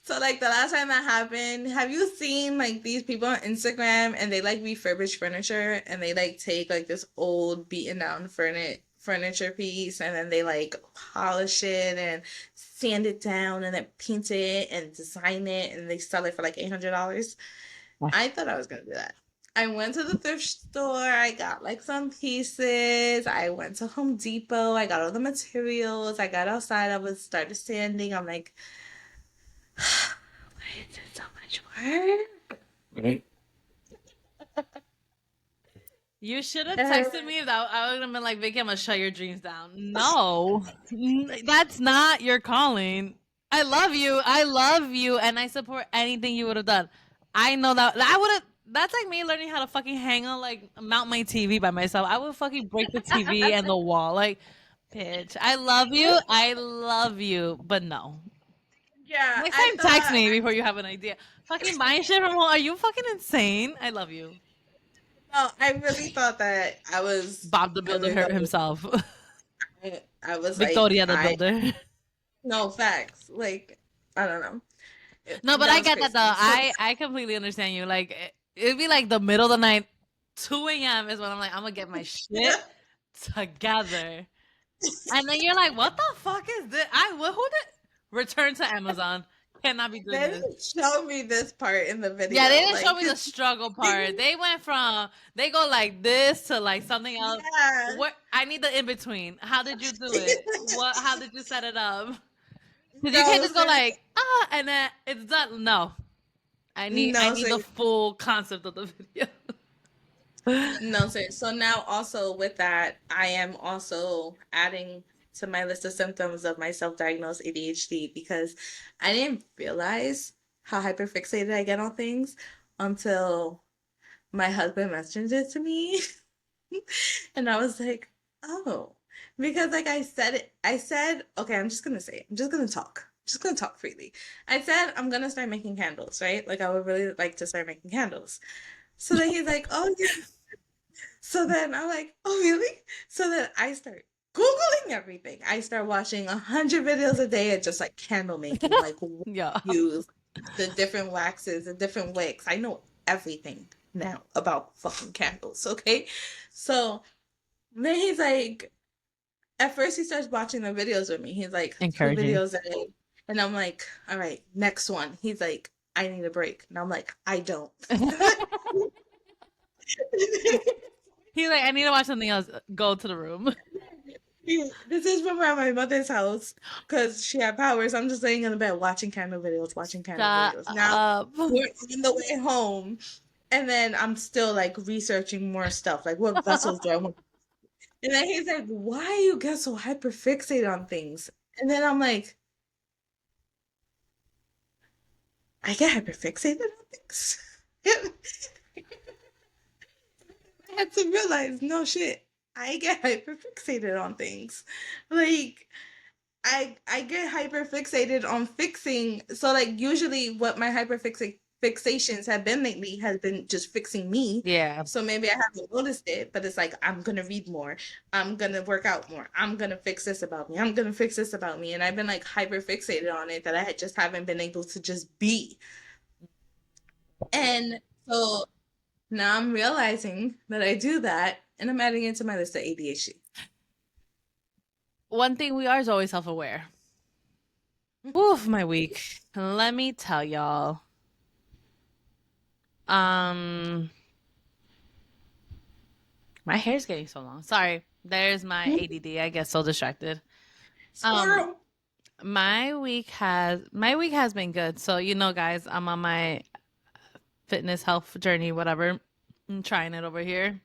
[SPEAKER 1] so like the last time that happened, have you seen like these people on Instagram and they like refurbish furniture and they like take like this old beaten down furniture piece and then they like polish it and sand it down and then paint it and design it and they sell it for like $800? I thought I was gonna do that. I went to the thrift store, I got like some pieces. I went to Home Depot, I got all the materials, I got outside, I was started sanding. I'm like, why is it so much work?
[SPEAKER 2] You should have texted me that I would have been like, Vicky, I'm gonna shut your dreams down. No, that's not your calling. I love you, and I support anything you would have done. I know that I would have. That's like me learning how to fucking hang on, like mount my TV by myself. I would fucking break the TV and the wall. Like, bitch, I love you, but no.
[SPEAKER 1] Yeah,
[SPEAKER 2] Next
[SPEAKER 1] I
[SPEAKER 2] time, text
[SPEAKER 1] thought
[SPEAKER 2] me before you have an idea. Fucking buying shit from home. Are you fucking insane? I love you.
[SPEAKER 1] no, I really thought that I was
[SPEAKER 2] Bob the
[SPEAKER 1] gonna
[SPEAKER 2] Builder
[SPEAKER 1] go.
[SPEAKER 2] hurt himself.
[SPEAKER 1] I was like,
[SPEAKER 2] Victoria the
[SPEAKER 1] I
[SPEAKER 2] Builder.
[SPEAKER 1] no facts. Like, I don't know.
[SPEAKER 2] No, but
[SPEAKER 1] That
[SPEAKER 2] I
[SPEAKER 1] was
[SPEAKER 2] get that though.
[SPEAKER 1] crazy. So
[SPEAKER 2] I completely understand you. Like it'd be like the middle of the night, 2 a.m. is when I'm like, I'm gonna get my shit together. And then you're like, what the fuck is this? Who did return to Amazon? Cannot be
[SPEAKER 1] They
[SPEAKER 2] doing this.
[SPEAKER 1] didn't show me this part in the
[SPEAKER 2] Yeah, they
[SPEAKER 1] video.
[SPEAKER 2] didn't show
[SPEAKER 1] Like,
[SPEAKER 2] me the
[SPEAKER 1] 'cause
[SPEAKER 2] struggle
[SPEAKER 1] they
[SPEAKER 2] part. They went from they go like this to like something else.
[SPEAKER 1] yeah.
[SPEAKER 2] What I need the in between. How did you do it? What? How did you set it up? Because you can't
[SPEAKER 1] No,
[SPEAKER 2] just go
[SPEAKER 1] sir.
[SPEAKER 2] like and then it's done. No, I
[SPEAKER 1] No,
[SPEAKER 2] need
[SPEAKER 1] sir.
[SPEAKER 2] the full concept of the video.
[SPEAKER 1] No, sir. So now also with that, I am also adding to my list of symptoms of my self-diagnosed ADHD because I didn't realize how hyperfixated I get on things until my husband mentioned it to me. And I was like, oh, because like I said, okay, I'm just gonna say it. I'm just gonna talk. I'm just gonna talk freely. I said I'm gonna start making candles, right? Like I would really like to start making candles. So then he's like, oh yeah. So then I'm like, oh really? So then I start Googling everything. I start watching 100 videos a day of just like candle making, like what
[SPEAKER 2] Yeah.
[SPEAKER 1] to use the different waxes, the different wicks. I know everything now about fucking candles, okay? So then he's like, at first he starts watching the videos with me. He's like, two
[SPEAKER 2] Encouraging.
[SPEAKER 1] videos a day. And I'm like, all right, next one. He's like, I need a break. And I'm like, I don't.
[SPEAKER 2] He's like, I need to watch something else. Go to the room.
[SPEAKER 1] This is from around my mother's house because she had powers. I'm just laying in the bed watching candle
[SPEAKER 2] Shut
[SPEAKER 1] videos. Now
[SPEAKER 2] up.
[SPEAKER 1] we're on the way home, and then I'm still like researching more stuff, like what vessels do I want. And then he's like, "Why you get so hyper fixated on things?" And then I'm like, "I get hyper fixated on things." I had to realize, no shit, I get hyper fixated on things, like. I get hyper fixated on fixing. So like usually what my fixations have been lately has been just fixing me.
[SPEAKER 2] Yeah.
[SPEAKER 1] So maybe I haven't noticed it, but it's like I'm gonna read more. I'm gonna work out more. I'm gonna fix this about me. I'm gonna fix this about me. And I've been like hyper fixated on it that I just haven't been able to just be. And so now I'm realizing that I do that and I'm adding it to my list of ADHD.
[SPEAKER 2] One thing we are is always self aware. Oof, my week. Let me tell y'all. Um, my hair's getting so long. Sorry. There's my ADD. I get so distracted. Um,
[SPEAKER 1] Squirrel.
[SPEAKER 2] my week has been good. So you know, guys, I'm on my fitness health journey, whatever. I'm trying it over here.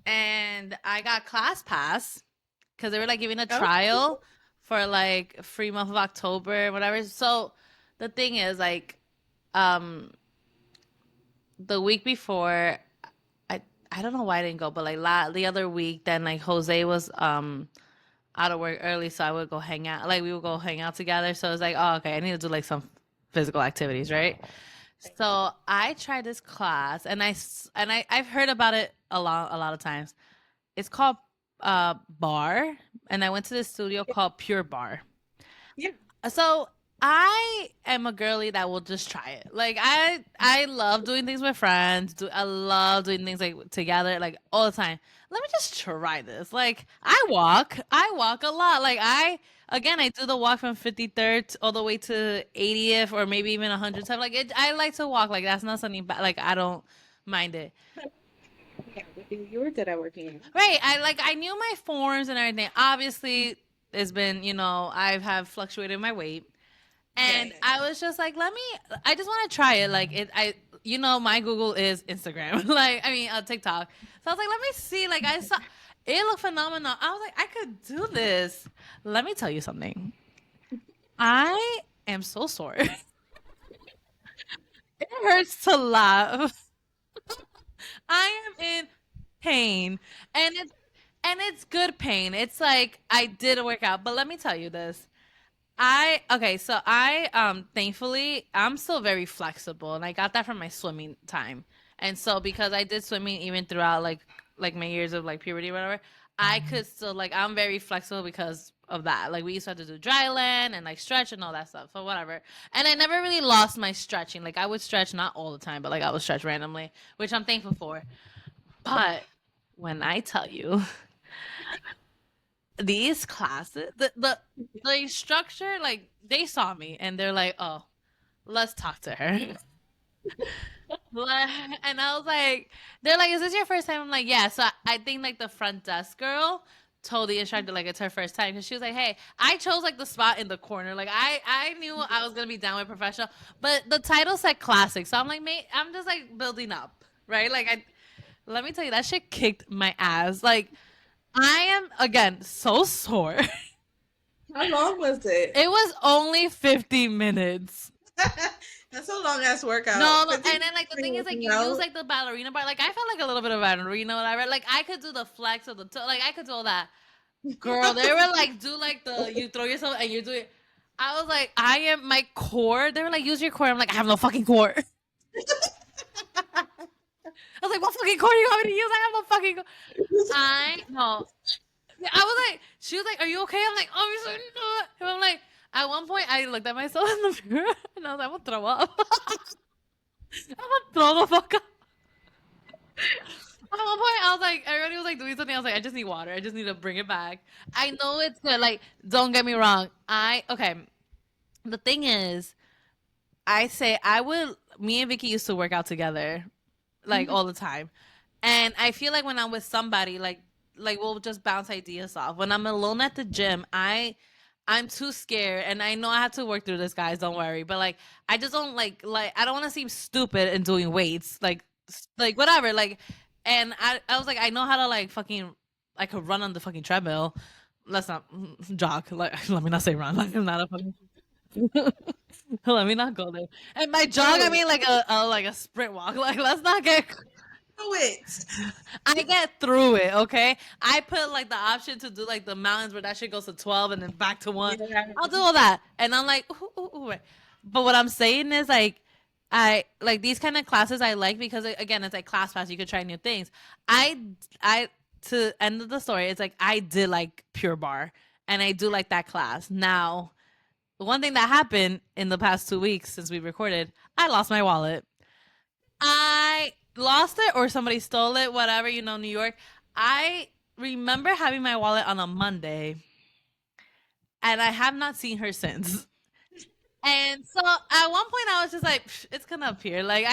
[SPEAKER 2] And I got class pass because they were like giving a
[SPEAKER 1] Oh,
[SPEAKER 2] trial for like free month of October, whatever. So the thing is like um the week before I I don't know why I didn't go, but like the other week then like Jose was out of work early, so I would go hang out. Like we would go hang out together. So it was like, oh okay, I need to do like some physical activities, right? So I tried this class and I've heard about it a lot of times. It's called Bar, and I went to this studio called Pure Bar.
[SPEAKER 1] yeah.
[SPEAKER 2] So I am a girly that will just try it. Like I love doing things with friends. I love doing things like together, like all the time. Let me just try this. Like I walk a lot. Like I do the walk from 53rd all the way to 80th, or maybe even 100th. Like I like to walk. Like that's not something bad. Like I don't mind it.
[SPEAKER 1] Yeah, you were good at working out.
[SPEAKER 2] Right. I knew my forms and everything. Obviously, it's been, I have fluctuated my weight.
[SPEAKER 1] Yeah,
[SPEAKER 2] And
[SPEAKER 1] yeah, yeah.
[SPEAKER 2] I was just like, I just want to try it. Like my Google is Instagram. TikTok. So I was like, let me see. Like I saw it looked phenomenal. I was like, I could do this. Let me tell you something. I am so sore. It hurts to laugh. I am in pain. And it's good pain. It's like I did a workout, but let me tell you this. I okay, so I thankfully I'm still very flexible and I got that from my swimming time. And so because I did swimming even throughout like my years of like puberty or whatever, I could still like I'm very flexible because of that. Like we used to have to do dry land and like stretch and all that stuff. So whatever. And I never really lost my stretching. Like I would stretch not all the time, but like I would stretch randomly, which I'm thankful for. But when I tell you these classes, the structure, like they saw me and they're like, oh. let's talk to her. And I was like, they're like, is this your first time? I'm like, yeah. So I think like the front desk girl told the instructor like it's her first time because she was like, hey, I chose like the spot in the corner. Like I knew I was gonna be down with professional, but the title said classic, so I'm like, mate, I'm just like building up, right? Like I let me tell you, that shit kicked my ass. Like I am again so sore.
[SPEAKER 1] How long was it?
[SPEAKER 2] It was only 50 minutes.
[SPEAKER 1] That's a long ass
[SPEAKER 2] No,
[SPEAKER 1] workout.
[SPEAKER 2] no,
[SPEAKER 1] 15
[SPEAKER 2] and then like the thing is
[SPEAKER 1] minutes
[SPEAKER 2] like you use
[SPEAKER 1] out.
[SPEAKER 2] like the ballerina bar. Like I felt like a little bit of ballerina, whatever. Like I could do the flex or the toe. Like I could do all that. Girl, they were like do like the you throw yourself and you're doing. I was like, I am my core. They were like, use your core. I'm like, I have no fucking core. I was like, what fucking core do you want me to use? I have no fucking core. I no. I was like, she was like, are you okay? I'm like, obviously not. And I'm like, at one point I looked at myself in the mirror and I was like, I'm gonna throw up. I'm gonna throw the fuck up. At one point, I was like, everybody was like doing something. I was like, I just need water. I just need to bring it back. I know it's good. Like, don't get me wrong. Okay. The thing is, I say I would. Me and Vicky used to work out together, like all the time, and I feel like when I'm with somebody, like we'll just bounce ideas off. When I'm alone at the gym, I'm too scared, and I know I have to work through this, guys. Don't worry, but like I just don't like I don't want to seem stupid in doing weights, like whatever, like. And I was like, I know how to like fucking, I could run on the fucking treadmill. Let's not jog. Like, let me not say run. Like I'm not a fucking. Let me not go there. And by jog, I
[SPEAKER 1] Do
[SPEAKER 2] mean like a sprint walk. Like let's not get.
[SPEAKER 1] it.
[SPEAKER 2] I get through it, okay? I put like the option to do like the mountains where that shit goes to 12 and then back to one.
[SPEAKER 1] Yeah.
[SPEAKER 2] I'll do all that. And I'm like, ooh, ooh, ooh. But what I'm saying is like, I like these kind of classes I like because again, it's like class pass. You could try new things. I to end of the story, it's like I did like Pure Bar and I do like that class. Now, one thing that happened in the past 2 weeks since we recorded, I lost my wallet. I lost it or somebody stole it, whatever, New York. I remember having my wallet on a Monday and I have not seen her since. And so at one point I was just like, it's gonna appear. Like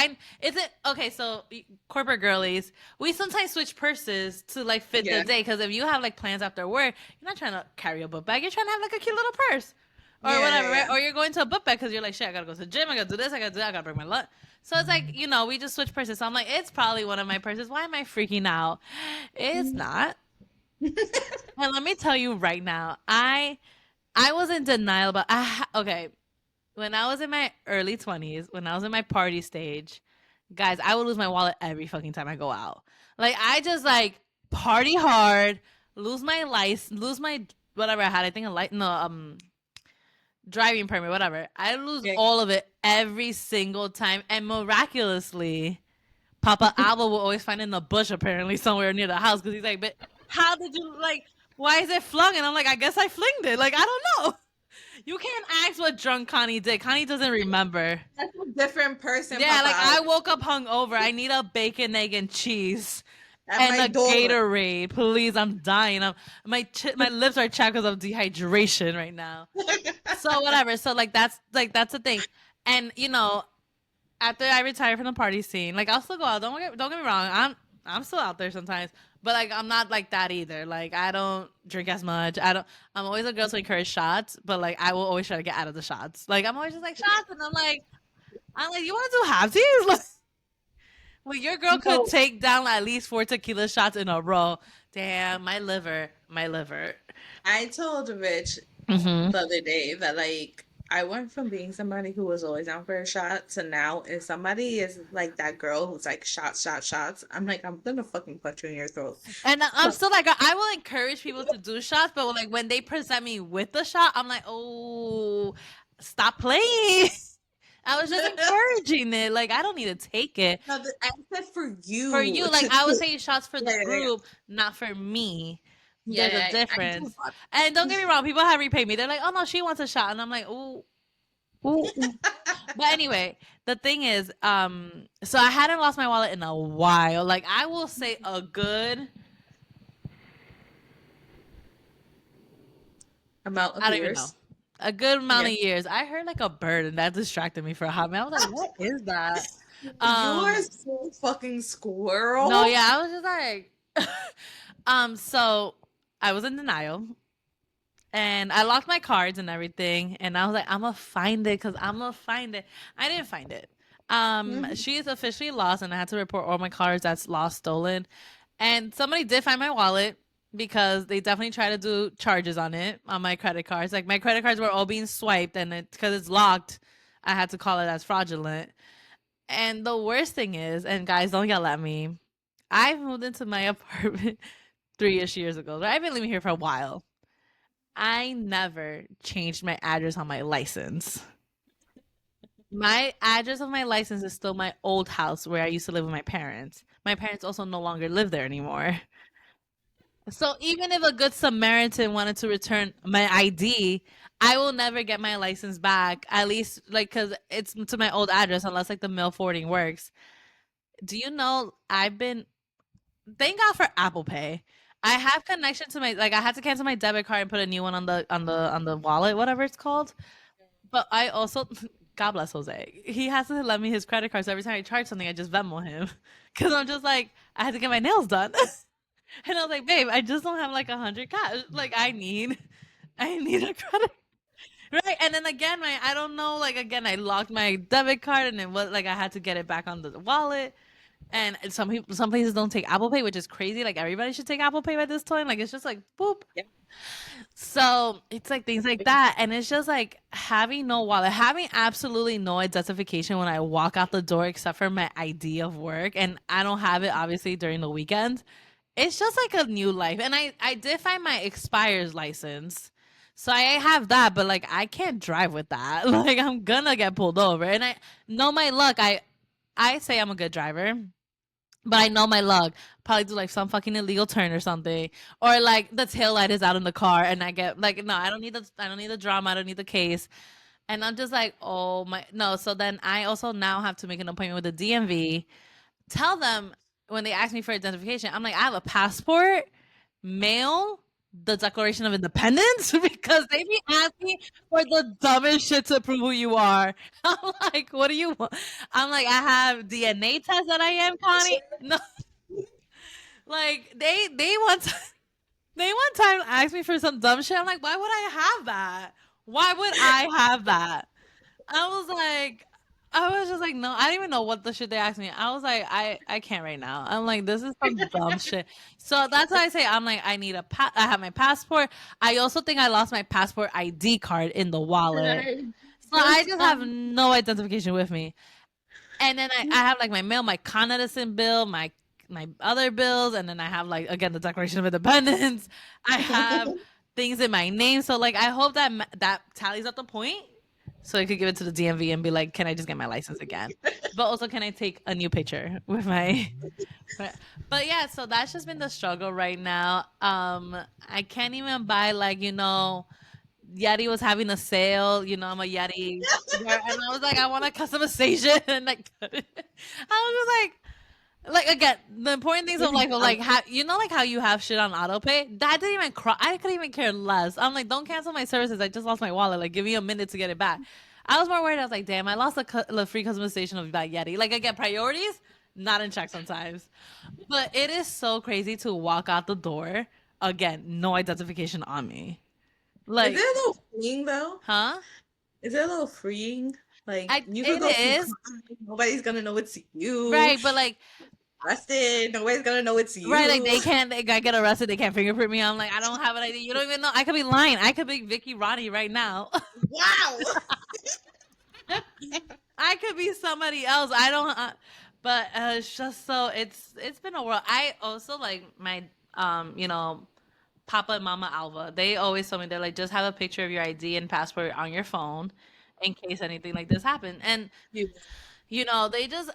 [SPEAKER 2] is it okay? So corporate girlies, we sometimes switch purses to like fit the
[SPEAKER 1] Yeah.
[SPEAKER 2] day because if you have like plans after work, you're not trying to carry a book bag. You're trying to have like a cute little purse or
[SPEAKER 1] Yeah,
[SPEAKER 2] whatever,
[SPEAKER 1] yeah,
[SPEAKER 2] right?
[SPEAKER 1] yeah.
[SPEAKER 2] Or you're going to a book bag because you're like, shit, I gotta go to the gym. I gotta do this. I gotta do that. I gotta bring my lunch. So it's like we just switch purses. So I'm like, it's probably one of my purses. Why am I freaking out? It's not. And let me tell you right now, I was in denial about. Okay, when I was in my early 20s, when I was in my party stage, guys, I would lose my wallet every fucking time I go out. Like I just like party hard, lose my license, lose my whatever I had. I think a light no driving permit, whatever. I lose
[SPEAKER 1] Yeah.
[SPEAKER 2] all of it every single time, and miraculously, Papa Alba will always find it in the bush apparently somewhere near the house because he's like, but how did you like? Why is it flung? And I'm like, I guess I flinged it. Like I don't know. You can't ask what drunk Connie did. Connie doesn't remember.
[SPEAKER 1] That's a different person,
[SPEAKER 2] Yeah,
[SPEAKER 1] Papa
[SPEAKER 2] like I
[SPEAKER 1] Alba.
[SPEAKER 2] woke up hungover. I need a bacon, egg, and cheese
[SPEAKER 1] At
[SPEAKER 2] and
[SPEAKER 1] my
[SPEAKER 2] a
[SPEAKER 1] door.
[SPEAKER 2] Gatorade, please. I'm dying. My lips are chapped because of dehydration right now. So whatever. So that's the thing. And after I retire from the party scene, like I'll still go out. Don't get me wrong. I'm still out there sometimes, but like I'm not like that either. Like I don't drink as much. I'm always a girl to encourage shots, but like I will always try to get out of the shots. Like I'm always just like shots, and I'm like, you want to do halfsies? Like, well, your girl could
[SPEAKER 1] No,
[SPEAKER 2] take down at least 4 tequila shots in a row. Damn, my liver, my liver.
[SPEAKER 1] I told Rich
[SPEAKER 2] Mm-hmm.
[SPEAKER 1] the other day that like I went from being somebody who was always down for a shot to now if somebody is like that girl who's like shots, shots, shots, I'm like, I'm gonna fucking punch you in your throat.
[SPEAKER 2] And I'm still like, I will encourage people to do shots, but like when they present me with the shot, I'm like, oh, stop playing. I was just encouraging it. Like I don't need to take it
[SPEAKER 1] No, I said for
[SPEAKER 2] for
[SPEAKER 1] you
[SPEAKER 2] you. Like I was saying shots for
[SPEAKER 1] yeah,
[SPEAKER 2] the
[SPEAKER 1] yeah,
[SPEAKER 2] group, not for me.
[SPEAKER 1] yeah,
[SPEAKER 2] There's a
[SPEAKER 1] yeah, yeah. I do
[SPEAKER 2] difference. And don't get me wrong, people have repaid me. They're like, oh no, she wants a shot, and I'm like, ooh. Ooh. But anyway, the thing is, so I hadn't lost my wallet in a while. Like I will say a good,
[SPEAKER 1] amount of
[SPEAKER 2] I don't even know.
[SPEAKER 1] years.
[SPEAKER 2] a good amount
[SPEAKER 1] Yeah.
[SPEAKER 2] of years. I heard like a bird and that distracted me for a hot minute. I was like, what is that?
[SPEAKER 1] You are
[SPEAKER 2] Um,
[SPEAKER 1] so fucking
[SPEAKER 2] no,
[SPEAKER 1] squirrel.
[SPEAKER 2] yeah, I was just like, so I was in denial and I locked my cards and everything. And I was like, I'm gonna find it because I'm gonna find it. I didn't find it.
[SPEAKER 1] Mhm.
[SPEAKER 2] She is officially lost and I had to report all my cards that's lost, stolen. And somebody did find my wallet because they definitely tried to do charges on it on my credit cards. Like my credit cards were all being swiped and because it's locked, I had to call it as fraudulent. And the worst thing is, and guys, don't yell at me. I moved into my apartment 3-ish years ago. Right? I've been living here for a while. I never changed my address on my license. My address of my license is still my old house where I used to live with my parents. My parents also no longer live there anymore. So even if a good Samaritan wanted to return my ID, I will never get my license back. At least like because it's to my old address, unless like the mail forwarding works. Do you know I've been thank God for Apple Pay. I have connection to my like I had to cancel my debit card and put a new one on the wallet, whatever it's called. But I also God bless Jose. He has to lend me his credit card. So every time I charge something, I just Venmo him. Cause I'm just like, I had to get my nails done. And I was like, babe, I just don't have like 100 cash. Like I need a credit. Right. And then again, I don't know, like again, I locked my debit card and it was like I had to get it back on the wallet. And some places don't take Apple Pay, which is crazy. Like everybody should take Apple Pay by this time. Like it's just like boop.
[SPEAKER 1] Yeah.
[SPEAKER 2] So it's like things like that. And it's just like having no wallet, having absolutely no identification when I walk out the door except for my ID of work. And I don't have it obviously during the weekend. It's just like a new life. And I did find my expires license. So I have that, but like I can't drive with that. Like I'm gonna get pulled over. And I know my luck. I say I'm a good driver. But I know my luck. Probably do like some fucking illegal turn or something, or like the tail light is out in the car, and I get like, no, I don't need the drama, I don't need the case, and I'm just like, oh my, no. So then I also now have to make an appointment with the DMV. Tell them when they ask me for identification, I'm like, I have a passport, mail, the Declaration of Independence because they be asking for the dumbest shit to prove who you are. I'm like, what do you want? I'm like, I have DNA test that I am Connie. No, like they want they one time asked me for some dumb shit. I'm like, why would I have that? Why would I have that? I was like, I was just like, no, I didn't even know what the shit they asked me. I was like, I can't right now. I'm like, this is some dumb shit. So that's why I say I'm like, I need I have my passport. I also think I lost my passport ID card in the wallet.
[SPEAKER 1] I
[SPEAKER 2] So I
[SPEAKER 1] just
[SPEAKER 2] just
[SPEAKER 1] found
[SPEAKER 2] have no identification with me. And then I have like my mail, my Con Edison bill, my other bills, and then I have like again the Declaration of Independence. I have things in my name. So like I hope that that tallies up the point so I could give it to the DMV and be like, can I just get my license again? But also, can I take a new picture with my? But yeah, so that's just been the struggle right now. I can't even buy like Yeti was having a sale. I'm a Yeti, and I was like, I want a customization, and like, I was just like again, the important things of life are like how like how you have shit on auto pay. That didn't even cry. I couldn't even care less. I'm like, don't cancel my services. I just lost my wallet. Like, give me a minute to get it back. I was more worried. I was like, damn, I lost the free customization of that Yeti. Like, again, priorities not in check sometimes. But it is so crazy to walk out the door again, no identification on me.
[SPEAKER 1] Is it
[SPEAKER 2] Like,
[SPEAKER 1] a little freeing though?
[SPEAKER 2] huh?
[SPEAKER 1] Is it a little freeing? Like you could
[SPEAKER 2] It
[SPEAKER 1] go see
[SPEAKER 2] is
[SPEAKER 1] crime, nobody's gonna know it's you.
[SPEAKER 2] right, but like
[SPEAKER 1] Arrested, nobody's gonna know it's
[SPEAKER 2] right, like
[SPEAKER 1] you.
[SPEAKER 2] they can't. I get arrested. They can't fingerprint me. I'm like, I don't have an idea. You don't even know. I could be lying. I could be Vicky Ronnie right now.
[SPEAKER 1] Wow.
[SPEAKER 2] I could be somebody else. I don't. But it's just so it's been a whirl. I also like my Papa and Mama Alva. They always told me they're like, just have a picture of your ID and passport on your phone in case anything like this happened. And they just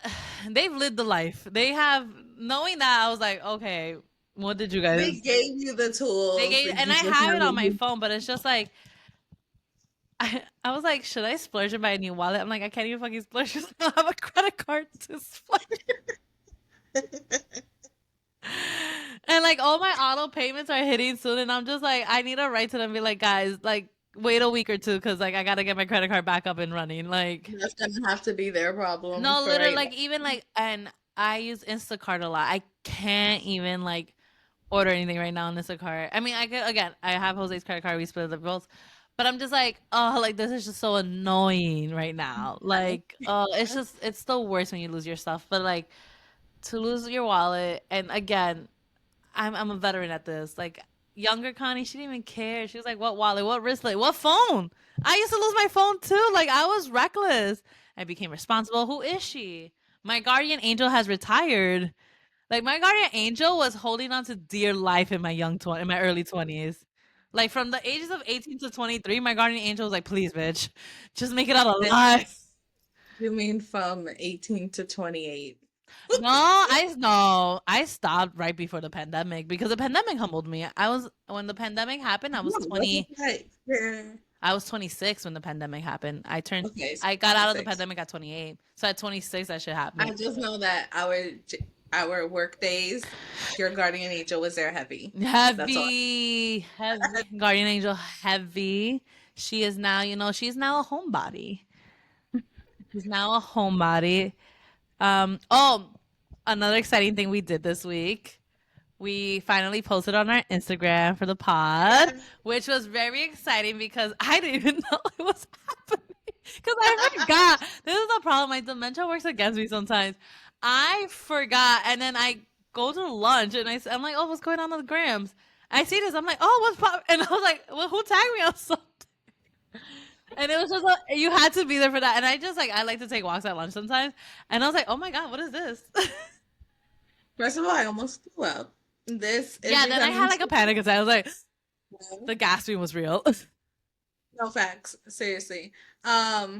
[SPEAKER 2] they've lived the life. They have knowing that I was like, okay, what did you
[SPEAKER 1] They
[SPEAKER 2] guys
[SPEAKER 1] gave you the
[SPEAKER 2] they
[SPEAKER 1] tools,
[SPEAKER 2] gave
[SPEAKER 1] but
[SPEAKER 2] and
[SPEAKER 1] you
[SPEAKER 2] I
[SPEAKER 1] just
[SPEAKER 2] have it
[SPEAKER 1] never
[SPEAKER 2] on my
[SPEAKER 1] used
[SPEAKER 2] phone, but it's just like I was like, should I splurge and buy a new wallet? I'm like, I can't even fucking splurge because I don't have a credit card to splurge.
[SPEAKER 1] it.
[SPEAKER 2] And like all my auto payments are hitting soon, and I'm just like, I need to write to them and be like, guys, like wait a week or two because like I gotta get my credit card back up and running. Like
[SPEAKER 1] That's gonna have to be their problem
[SPEAKER 2] no,
[SPEAKER 1] for
[SPEAKER 2] literally,
[SPEAKER 1] right
[SPEAKER 2] like even like, and I use Instacart a lot. I can't even like order anything right now on Instacart. I mean, I could again. I have Jose's credit card. We split the bills, but I'm just like, oh, like this is just so annoying right now.
[SPEAKER 1] now.
[SPEAKER 2] Like, oh, it's the worst when you lose your stuff. But like to lose your wallet, and again, I'm a veteran at this. Like younger Connie, she didn't even care. She was like, "What wallet? What wristlet? What phone?" I used to lose my phone too. Like I was reckless. I became responsible. Who is she? My guardian angel has retired. Like my guardian angel was holding on to dear life in my in my early 20s. Like from the ages of 18 to 23, my guardian angel was like, "Please, bitch, just make it out
[SPEAKER 1] And
[SPEAKER 2] alive."
[SPEAKER 1] you mean from 18 to 28?
[SPEAKER 2] No, I stopped right before the pandemic because the pandemic humbled me. I was when the pandemic happened,
[SPEAKER 1] What was it like? Yeah.
[SPEAKER 2] I was 26 when the pandemic happened.
[SPEAKER 1] Okay, so
[SPEAKER 2] I got out of the
[SPEAKER 1] 26.
[SPEAKER 2] pandemic at 28. So at 26 that shit
[SPEAKER 1] I
[SPEAKER 2] happened.
[SPEAKER 1] just know that our work days, your guardian angel was there heavy. That's all.
[SPEAKER 2] Heavy guardian angel heavy. She is now, she's now a homebody. She's now a homebody. Oh, another exciting thing we did this week. We finally posted on our Instagram for the pod,
[SPEAKER 1] Yeah.
[SPEAKER 2] which was very exciting because I didn't even know it was happening. Because I forgot. This is the problem. My dementia works against me sometimes. I forgot. And then I go to lunch and I'm like, oh, what's going on the grams? I see this. I'm like, oh, what's pop? And I was like, well, who tagged me on something? And it was just you had to be there for that. And I just like, I like to take walks at lunch sometimes. And I was like, oh my God, what is this?
[SPEAKER 1] First of all, I almost threw up. This is
[SPEAKER 2] Yeah, then I had
[SPEAKER 1] becoming
[SPEAKER 2] like a
[SPEAKER 1] too
[SPEAKER 2] panic attack. I was like,
[SPEAKER 1] much.
[SPEAKER 2] the gasping was real.
[SPEAKER 1] No facts. Seriously. What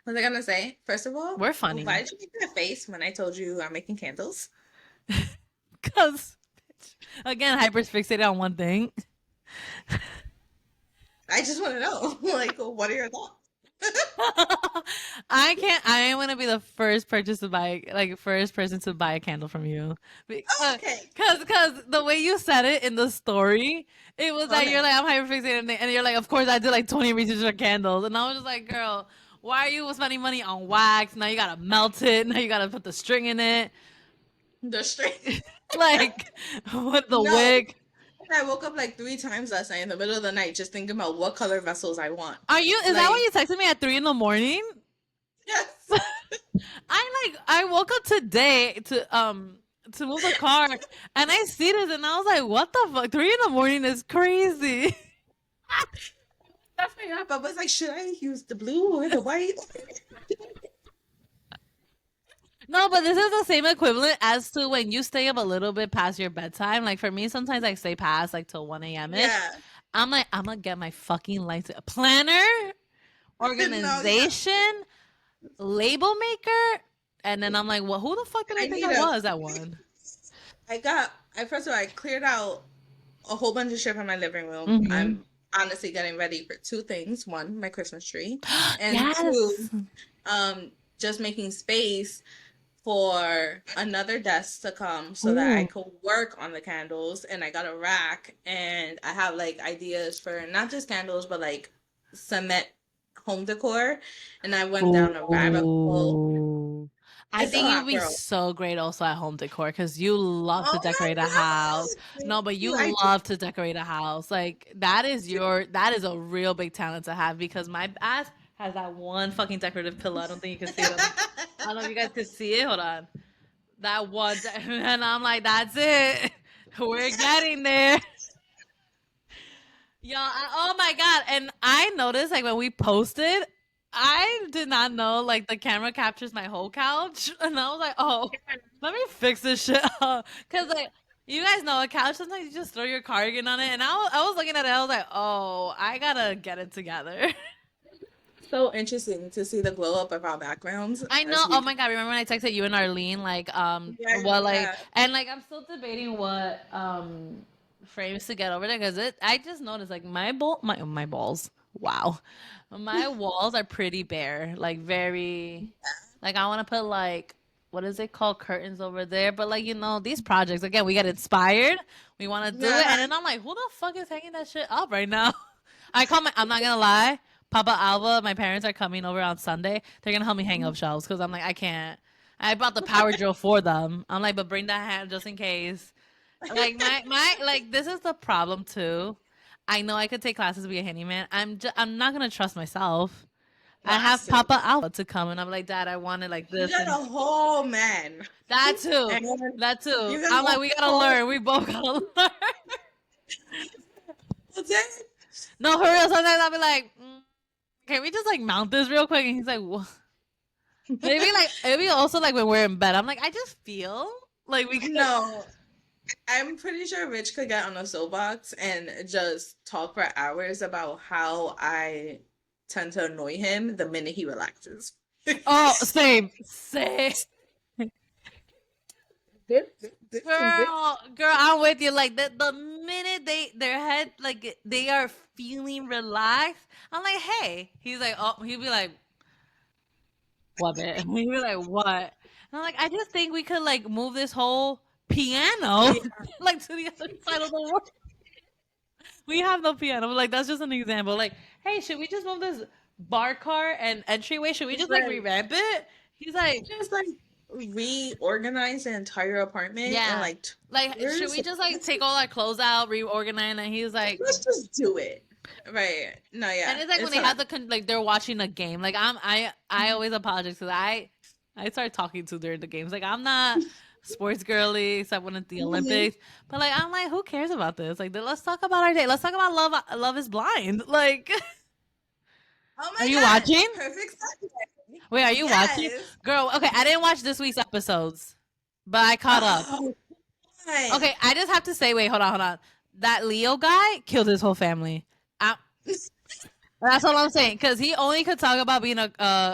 [SPEAKER 1] was I gonna say? First of all,
[SPEAKER 2] We're
[SPEAKER 1] why
[SPEAKER 2] funny.
[SPEAKER 1] did you make that face when I told you I'm making candles?
[SPEAKER 2] Because, again, hyper fixated on one thing.
[SPEAKER 1] I just want to know, like, what are your thoughts?
[SPEAKER 2] I want to be the first purchase to buy, like, first person to buy a candle from you.
[SPEAKER 1] Oh,
[SPEAKER 2] Because,
[SPEAKER 1] okay.
[SPEAKER 2] the way you said it in the story, it was that you're
[SPEAKER 1] Okay.
[SPEAKER 2] like, I'm hyper fixated, and you're like, of course, I did like 20 research for candles. And I was just like, girl, why are you spending money on wax? Now you gotta melt it. Now you gotta put the string in it.
[SPEAKER 1] The straight.
[SPEAKER 2] Like, with the
[SPEAKER 1] No.
[SPEAKER 2] wig.
[SPEAKER 1] I woke up like 3 times last night in the middle of the night just thinking about what color vessels I want.
[SPEAKER 2] Is that why
[SPEAKER 1] Like,
[SPEAKER 2] you texted me at 3 in the morning?
[SPEAKER 1] yes.
[SPEAKER 2] I woke up today to move the car and I see this and I was like, what the fuck? 3 in the morning is crazy.
[SPEAKER 1] That's my app. I was like, should I use the blue or the white?
[SPEAKER 2] No, but this is the same equivalent as to when you stay up a little bit past your bedtime. Like for me, sometimes I stay past like till 1 a.m. ish.
[SPEAKER 1] Yeah.
[SPEAKER 2] I'm like, I'm gonna get my fucking lights. Planner,
[SPEAKER 1] No, yeah.
[SPEAKER 2] organization, label maker, and then I'm like, well, who the fuck did I
[SPEAKER 1] I
[SPEAKER 2] think
[SPEAKER 1] need
[SPEAKER 2] I
[SPEAKER 1] a.
[SPEAKER 2] was at one?
[SPEAKER 1] I first of all, I cleared out a whole bunch of shit from my living room.
[SPEAKER 2] Mm-hmm.
[SPEAKER 1] I'm honestly getting ready for two things. One, my Christmas tree, and two,
[SPEAKER 2] Yes.
[SPEAKER 1] just making space for another desk to come so that I
[SPEAKER 2] Ooh.
[SPEAKER 1] could work on the candles. And I got a rack, and I have like ideas for not just candles, but like cement home decor. And I went down a rabbit hole.
[SPEAKER 2] Ooh. I
[SPEAKER 1] It's a
[SPEAKER 2] think you'd
[SPEAKER 1] lot,
[SPEAKER 2] be
[SPEAKER 1] girl.
[SPEAKER 2] so great also at home decor because you love to
[SPEAKER 1] Oh
[SPEAKER 2] decorate a
[SPEAKER 1] my
[SPEAKER 2] house.
[SPEAKER 1] God. Thank
[SPEAKER 2] No, but
[SPEAKER 1] you.
[SPEAKER 2] you
[SPEAKER 1] I
[SPEAKER 2] love to decorate a house. Like that is a real big talent to have because my ass has that one fucking decorative pillow. I don't think you can see it. I don't know if you guys can see it. Hold on. That one, and I'm like, that's it. We're getting there. Oh my God. And I noticed like when we posted, I did not know like the camera captures my whole couch. And I was like, oh, let me fix this shit up. Cause like you guys know a couch, sometimes you just throw your cardigan on it. And I was looking at it, I was like, oh, I gotta get it together.
[SPEAKER 1] So interesting to see the glow up of our backgrounds
[SPEAKER 2] I know.
[SPEAKER 1] as
[SPEAKER 2] Oh
[SPEAKER 1] we.
[SPEAKER 2] my God. Remember when I texted you and Arlene, like,
[SPEAKER 1] Yeah,
[SPEAKER 2] what, like,
[SPEAKER 1] yeah.
[SPEAKER 2] and like, I'm still debating what, frames to get over there because I just noticed like my balls. Wow. My walls are pretty bare. Like, very, like, I want to put like, what is it called? Curtains over there. But like, these projects, again, we get inspired. We want to do it. And
[SPEAKER 1] Yeah.
[SPEAKER 2] then I'm like, who the fuck is hanging that shit up right now? I'm not gonna lie. Papa Alba, my parents are coming over on Sunday. They're gonna help me hang up shelves because I'm like, I can't. I bought the power drill for them. I'm like, but bring that hand just in case. Like my like this is the problem too. I know I could take classes to be a handyman. I'm not gonna trust myself.
[SPEAKER 1] Well,
[SPEAKER 2] I
[SPEAKER 1] I
[SPEAKER 2] have
[SPEAKER 1] still
[SPEAKER 2] Papa
[SPEAKER 1] do.
[SPEAKER 2] Alba to come, and I'm like, Dad, I wanted like
[SPEAKER 1] You
[SPEAKER 2] this
[SPEAKER 1] got
[SPEAKER 2] and
[SPEAKER 1] a whole man.
[SPEAKER 2] that too.
[SPEAKER 1] And then
[SPEAKER 2] That too.
[SPEAKER 1] you got
[SPEAKER 2] I'm
[SPEAKER 1] a
[SPEAKER 2] like, we gotta
[SPEAKER 1] whole
[SPEAKER 2] learn. We both gotta learn.
[SPEAKER 1] day.
[SPEAKER 2] No, for real. Sometimes I'll be like, can we just like mount this real quick? And he's like, what? Maybe also like when we're in bed, I'm like, I just feel like we could.
[SPEAKER 1] No, I'm pretty sure Rich could get on a soapbox and just talk for hours about how I tend to annoy him the minute he relaxes.
[SPEAKER 2] Oh, same.
[SPEAKER 1] This and this.
[SPEAKER 2] Girl, I'm with you. Like the minute their head like they are feeling relaxed, I'm like, hey. He's like, oh, he'll be like, what it? He'll be like, what? And I'm like, I just think we could like move this whole piano
[SPEAKER 1] Yeah.
[SPEAKER 2] like to the other side of the world. We have no piano. Like that's just an example. Like, hey, should we just move this bar car and entryway? Should we
[SPEAKER 1] He's
[SPEAKER 2] just like
[SPEAKER 1] like,
[SPEAKER 2] revamp it? He's like,
[SPEAKER 1] just like reorganize the entire apartment and
[SPEAKER 2] yeah.
[SPEAKER 1] like
[SPEAKER 2] Like, should
[SPEAKER 1] tours.
[SPEAKER 2] we just like take all our clothes out, reorganize? And he's like,
[SPEAKER 1] Let's just do it. Right. No,
[SPEAKER 2] and
[SPEAKER 1] yeah.
[SPEAKER 2] it's like when
[SPEAKER 1] It's
[SPEAKER 2] they
[SPEAKER 1] a
[SPEAKER 2] have like they're watching a game. Like I always apologize because I start talking to during the games. Like I'm not sports girly except when it's the
[SPEAKER 1] Mhm.
[SPEAKER 2] Olympics. But like I'm like, who cares about this? Like let's talk about our day. Let's talk about love. Love is blind. Like,
[SPEAKER 1] Oh
[SPEAKER 2] are
[SPEAKER 1] my
[SPEAKER 2] you
[SPEAKER 1] God.
[SPEAKER 2] watching?
[SPEAKER 1] Perfect segue.
[SPEAKER 2] Wait, are you watching?
[SPEAKER 1] Yes.
[SPEAKER 2] Girl, okay, I didn't watch this week's episodes, but I caught up.
[SPEAKER 1] Oh, my.
[SPEAKER 2] Okay, I just have to say, wait, hold on. That Leo guy killed his whole family. I, That's all I'm saying. Because he only could talk about being a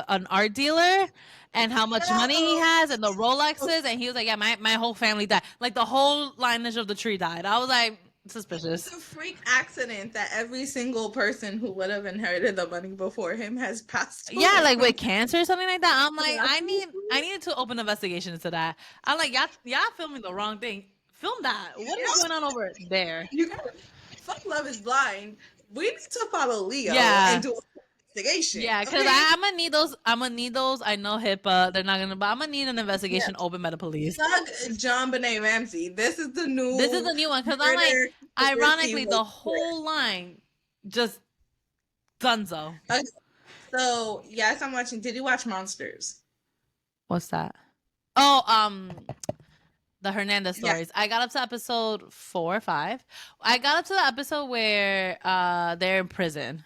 [SPEAKER 2] an art dealer and how much money he
[SPEAKER 1] No.
[SPEAKER 2] has and the Rolexes. And he was like, yeah, my whole family died. Like the whole lineage of the tree died. I was like,
[SPEAKER 1] It's
[SPEAKER 2] suspicious.
[SPEAKER 1] a freak accident that every single person who would have inherited the money before him has passed
[SPEAKER 2] Yeah,
[SPEAKER 1] away
[SPEAKER 2] like
[SPEAKER 1] from
[SPEAKER 2] with cancer or something like that. I'm like,
[SPEAKER 1] that.
[SPEAKER 2] I needed to open investigation into that. I'm like, y'all filming the wrong thing. Film that. What is going on over there?
[SPEAKER 1] You got fuck Love is Blind. We need to follow Leo and
[SPEAKER 2] Yeah.
[SPEAKER 1] do an investigation.
[SPEAKER 2] Yeah, because
[SPEAKER 1] Okay?
[SPEAKER 2] I'm gonna need those. I'm gonna need those. I know HIPAA. They're not gonna, but I'm gonna need an
[SPEAKER 1] Yeah.
[SPEAKER 2] investigation open by the police.
[SPEAKER 1] Doug John Benet Ramsey. This is the
[SPEAKER 2] This is
[SPEAKER 1] new
[SPEAKER 2] the new one because I'm like,
[SPEAKER 1] murder conspiracy
[SPEAKER 2] ironically,
[SPEAKER 1] like
[SPEAKER 2] the
[SPEAKER 1] twist.
[SPEAKER 2] whole line just dunzo.
[SPEAKER 1] Okay, so yes, I'm watching. Did you watch Monsters?
[SPEAKER 2] What's that? Oh, the Hernandez
[SPEAKER 1] Yeah.
[SPEAKER 2] stories. I got up to episode 4 or 5. I got up to the episode where they're in prison.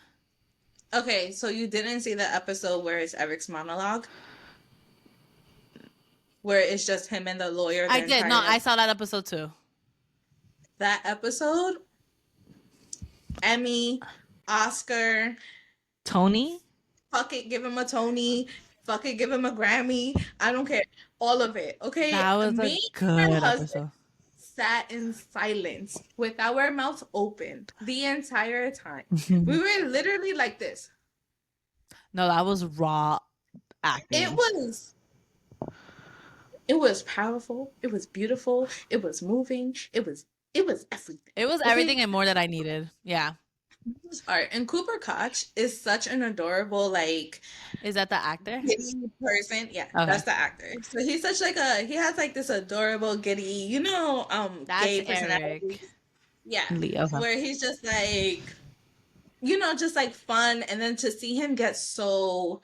[SPEAKER 1] Okay, so you didn't see the episode where it's Eric's monologue, where it's just him and the lawyer. The
[SPEAKER 2] I did. No,
[SPEAKER 1] entire
[SPEAKER 2] I saw that episode too.
[SPEAKER 1] that episode. Emmy, Oscar,
[SPEAKER 2] Tony?
[SPEAKER 1] fuck it, give him a Tony. Fuck it, give him a Grammy. I don't care. All of it. Okay.
[SPEAKER 2] That was a
[SPEAKER 1] Me and my
[SPEAKER 2] good
[SPEAKER 1] husband
[SPEAKER 2] episode.
[SPEAKER 1] sat in silence with our mouths open the entire time. We were literally like this.
[SPEAKER 2] No, that was raw acting.
[SPEAKER 1] It was powerful. It was beautiful. It was moving. It was everything.
[SPEAKER 2] It was
[SPEAKER 1] Okay?
[SPEAKER 2] everything and more that I needed. Yeah.
[SPEAKER 1] It was art. And Cooper Koch is such an adorable, like,
[SPEAKER 2] Is that the actor?
[SPEAKER 1] giddy person. Yeah,
[SPEAKER 2] Okay.
[SPEAKER 1] that's the actor. So he's such like he has like this adorable, giddy,
[SPEAKER 2] That's
[SPEAKER 1] gay personality.
[SPEAKER 2] Eric.
[SPEAKER 1] Yeah.
[SPEAKER 2] Leo.
[SPEAKER 1] Where he's just like, just like fun. And then to see him get so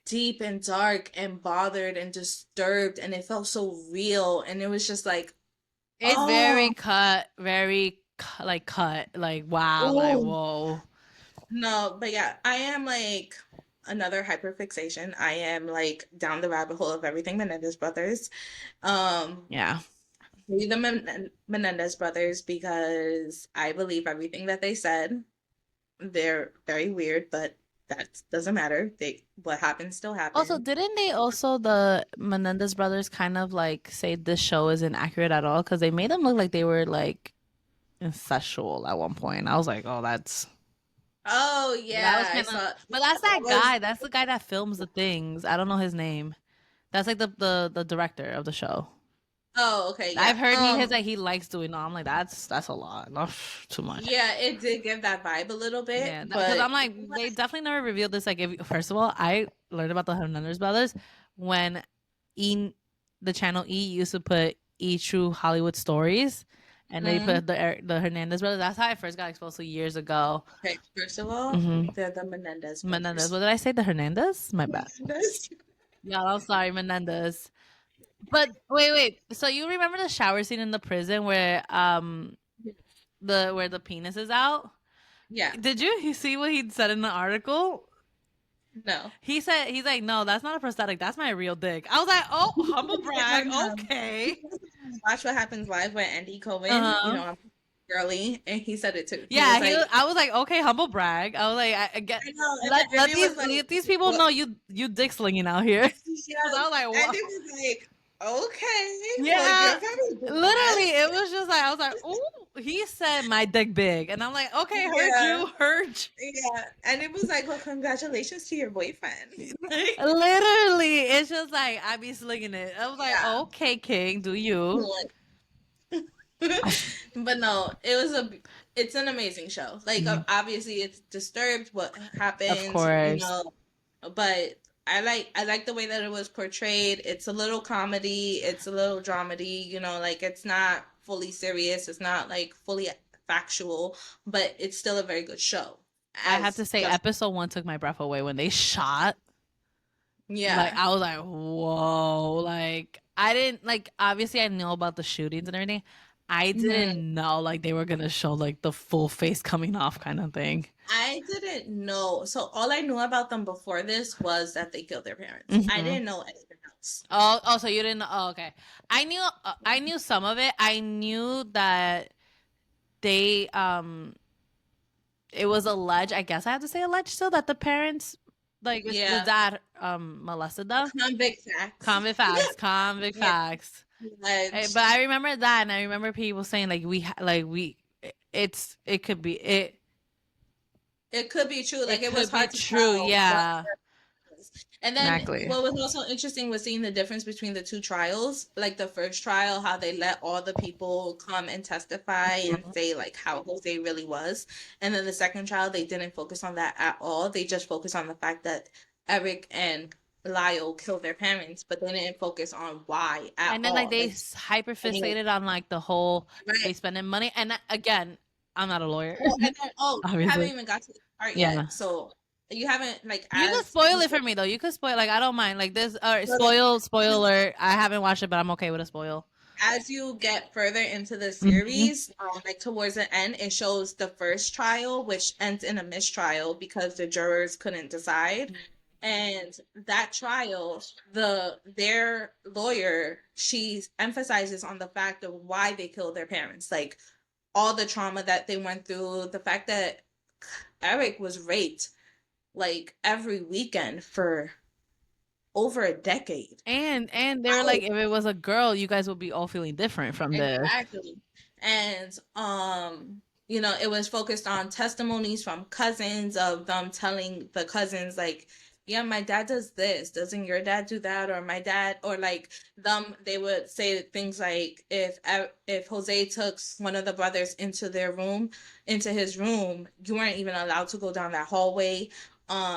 [SPEAKER 1] deep and dark and bothered and disturbed, and it felt so real. And it was just like,
[SPEAKER 2] It's
[SPEAKER 1] oh,
[SPEAKER 2] very cut, like wow, like
[SPEAKER 1] oh.
[SPEAKER 2] whoa.
[SPEAKER 1] No, but yeah, I am like another hyperfixation. I am like down the rabbit hole of everything Menendez brothers.
[SPEAKER 2] Yeah.
[SPEAKER 1] The Menendez brothers because I believe everything that they said. They're very weird, but that doesn't matter. What happened still happened.
[SPEAKER 2] Also, didn't they also the Menendez brothers kind of like say this show isn't accurate at all because they made them look like they were like incestual at one point. I was like, oh, that's
[SPEAKER 1] Oh
[SPEAKER 2] that was
[SPEAKER 1] yeah, I
[SPEAKER 2] kind
[SPEAKER 1] saw.
[SPEAKER 2] of. But that's that
[SPEAKER 1] That was
[SPEAKER 2] guy. That's the guy that films the things. I don't know his name. That's like the director of the show.
[SPEAKER 1] Oh, okay, yeah.
[SPEAKER 2] I've heard he has like he likes doing all. I'm like, that's a lot. Ugh, too much.
[SPEAKER 1] Yeah, it did give that vibe a little bit,
[SPEAKER 2] Yeah, because
[SPEAKER 1] but
[SPEAKER 2] I'm like, they definitely never revealed this. Like, if first of all, I learned about the Hernandez brothers when E, the channel E used to put E True Hollywood Stories, and they
[SPEAKER 1] mm,
[SPEAKER 2] put the Hernandez brothers. That's how I first got exposed to years ago.
[SPEAKER 1] okay, first of all,
[SPEAKER 2] Mm-hmm.
[SPEAKER 1] they're the Menendez
[SPEAKER 2] Menendez.
[SPEAKER 1] brothers.
[SPEAKER 2] What did I say? The Hernandez? My bad.
[SPEAKER 1] Menendez?
[SPEAKER 2] Yeah, I'm sorry, Menendez. But wait. So you remember the shower scene in the prison where the penis is out?
[SPEAKER 1] Yeah,
[SPEAKER 2] Did you see what he said in the article?
[SPEAKER 1] no.
[SPEAKER 2] He said he's like, no, that's not a prosthetic. That's my real dick. I was like, oh, humble brag. Okay.
[SPEAKER 1] Watch What Happens Live with Andy
[SPEAKER 2] Uh
[SPEAKER 1] Cohen,
[SPEAKER 2] huh.
[SPEAKER 1] I'm girly, and he said it too. He
[SPEAKER 2] Yeah,
[SPEAKER 1] was
[SPEAKER 2] he.
[SPEAKER 1] like,
[SPEAKER 2] I was like, okay, humble brag. I was like, I get
[SPEAKER 1] I know, and
[SPEAKER 2] let
[SPEAKER 1] then Andy was like,
[SPEAKER 2] let these people
[SPEAKER 1] what?
[SPEAKER 2] know you dick slinging out here. Because I
[SPEAKER 1] Yeah,
[SPEAKER 2] was like,
[SPEAKER 1] Andy
[SPEAKER 2] what?
[SPEAKER 1] was like, okay, well,
[SPEAKER 2] Yeah,
[SPEAKER 1] you're very
[SPEAKER 2] literally,
[SPEAKER 1] blessed.
[SPEAKER 2] it was just like I was like, oh, he said my dick big, and I'm like, okay, heard
[SPEAKER 1] Yeah,
[SPEAKER 2] you, heard.
[SPEAKER 1] yeah, and it was like, well, congratulations to your boyfriend. Like,
[SPEAKER 2] Literally, it's just like I be slinging it. I was like,
[SPEAKER 1] yeah.
[SPEAKER 2] okay, King, do you?
[SPEAKER 1] But no, it's an amazing show. Like
[SPEAKER 2] Mhm.
[SPEAKER 1] obviously it's disturbed what
[SPEAKER 2] Of
[SPEAKER 1] happened,
[SPEAKER 2] course.
[SPEAKER 1] but I like the way that it was portrayed. It's a little comedy, it's a little dramedy, like it's not fully serious, it's not like fully factual, but it's still a very good show.
[SPEAKER 2] I have
[SPEAKER 1] As
[SPEAKER 2] to say,
[SPEAKER 1] just
[SPEAKER 2] episode one took my breath away when they shot. Like
[SPEAKER 1] yeah.
[SPEAKER 2] I was like, whoa! Like I didn't like. Obviously, I know about the shootings and everything. I
[SPEAKER 1] Mhm.
[SPEAKER 2] didn't know like they were gonna show like the full face coming off kind of thing.
[SPEAKER 1] I didn't know. So all I knew about them before this was that they killed their parents. I
[SPEAKER 2] Hmm.
[SPEAKER 1] didn't know anything else.
[SPEAKER 2] Oh, so you didn't know? Oh, okay. I knew some of it. I knew that they it was alleged. I guess I have to say alleged still that the parents, like the
[SPEAKER 1] Yeah.
[SPEAKER 2] dad, molested them.
[SPEAKER 1] Convict facts.
[SPEAKER 2] Convict facts. Convict
[SPEAKER 1] Yeah.
[SPEAKER 2] facts. But
[SPEAKER 1] Alleged.
[SPEAKER 2] I remember that, and I remember people saying like it could be it.
[SPEAKER 1] It could be true. Like
[SPEAKER 2] It
[SPEAKER 1] it was
[SPEAKER 2] could be
[SPEAKER 1] hard to
[SPEAKER 2] true.
[SPEAKER 1] tell what
[SPEAKER 2] Yeah.
[SPEAKER 1] it was. And then
[SPEAKER 2] Exactly.
[SPEAKER 1] what was also interesting was seeing the difference between the two trials. Like the first trial, how they let all the people come and testify and
[SPEAKER 2] Mhm.
[SPEAKER 1] say like how Jose really was. And then the second trial, they didn't focus on that at all. They just focused on the fact that Eric and Lyle killed their parents, but they didn't focus on why at
[SPEAKER 2] And then like
[SPEAKER 1] all.
[SPEAKER 2] they
[SPEAKER 1] Like
[SPEAKER 2] hyper
[SPEAKER 1] I mean,
[SPEAKER 2] fixated on like the whole they
[SPEAKER 1] right.
[SPEAKER 2] spending money. And again, I'm not a lawyer,
[SPEAKER 1] Oh, and then you haven't
[SPEAKER 2] obviously.
[SPEAKER 1] even got to the part
[SPEAKER 2] Yeah.
[SPEAKER 1] yet. So you haven't like
[SPEAKER 2] You can
[SPEAKER 1] as
[SPEAKER 2] spoil
[SPEAKER 1] you
[SPEAKER 2] it for me though. You could spoil like I don't mind. Like this
[SPEAKER 1] so like,
[SPEAKER 2] spoiler. I haven't watched it, but I'm okay with a spoil.
[SPEAKER 1] as you get further into the
[SPEAKER 2] Hmm.
[SPEAKER 1] series, like towards the end, it shows the first trial, which ends in a mistrial because the jurors couldn't decide. And that trial, their lawyer, she emphasizes on the fact of why they killed their parents, like all the trauma that they went through, the fact that Eric was raped like every weekend for over a decade.
[SPEAKER 2] And they were like, if it was a girl, you guys would be all feeling different from this.
[SPEAKER 1] Exactly. And it was focused on testimonies from cousins of them telling the cousins like, yeah, my dad does this. Doesn't your dad do that? Or my dad, or like they would say things like, if Jose took one of the brothers into his room, you weren't even allowed to go down that hallway.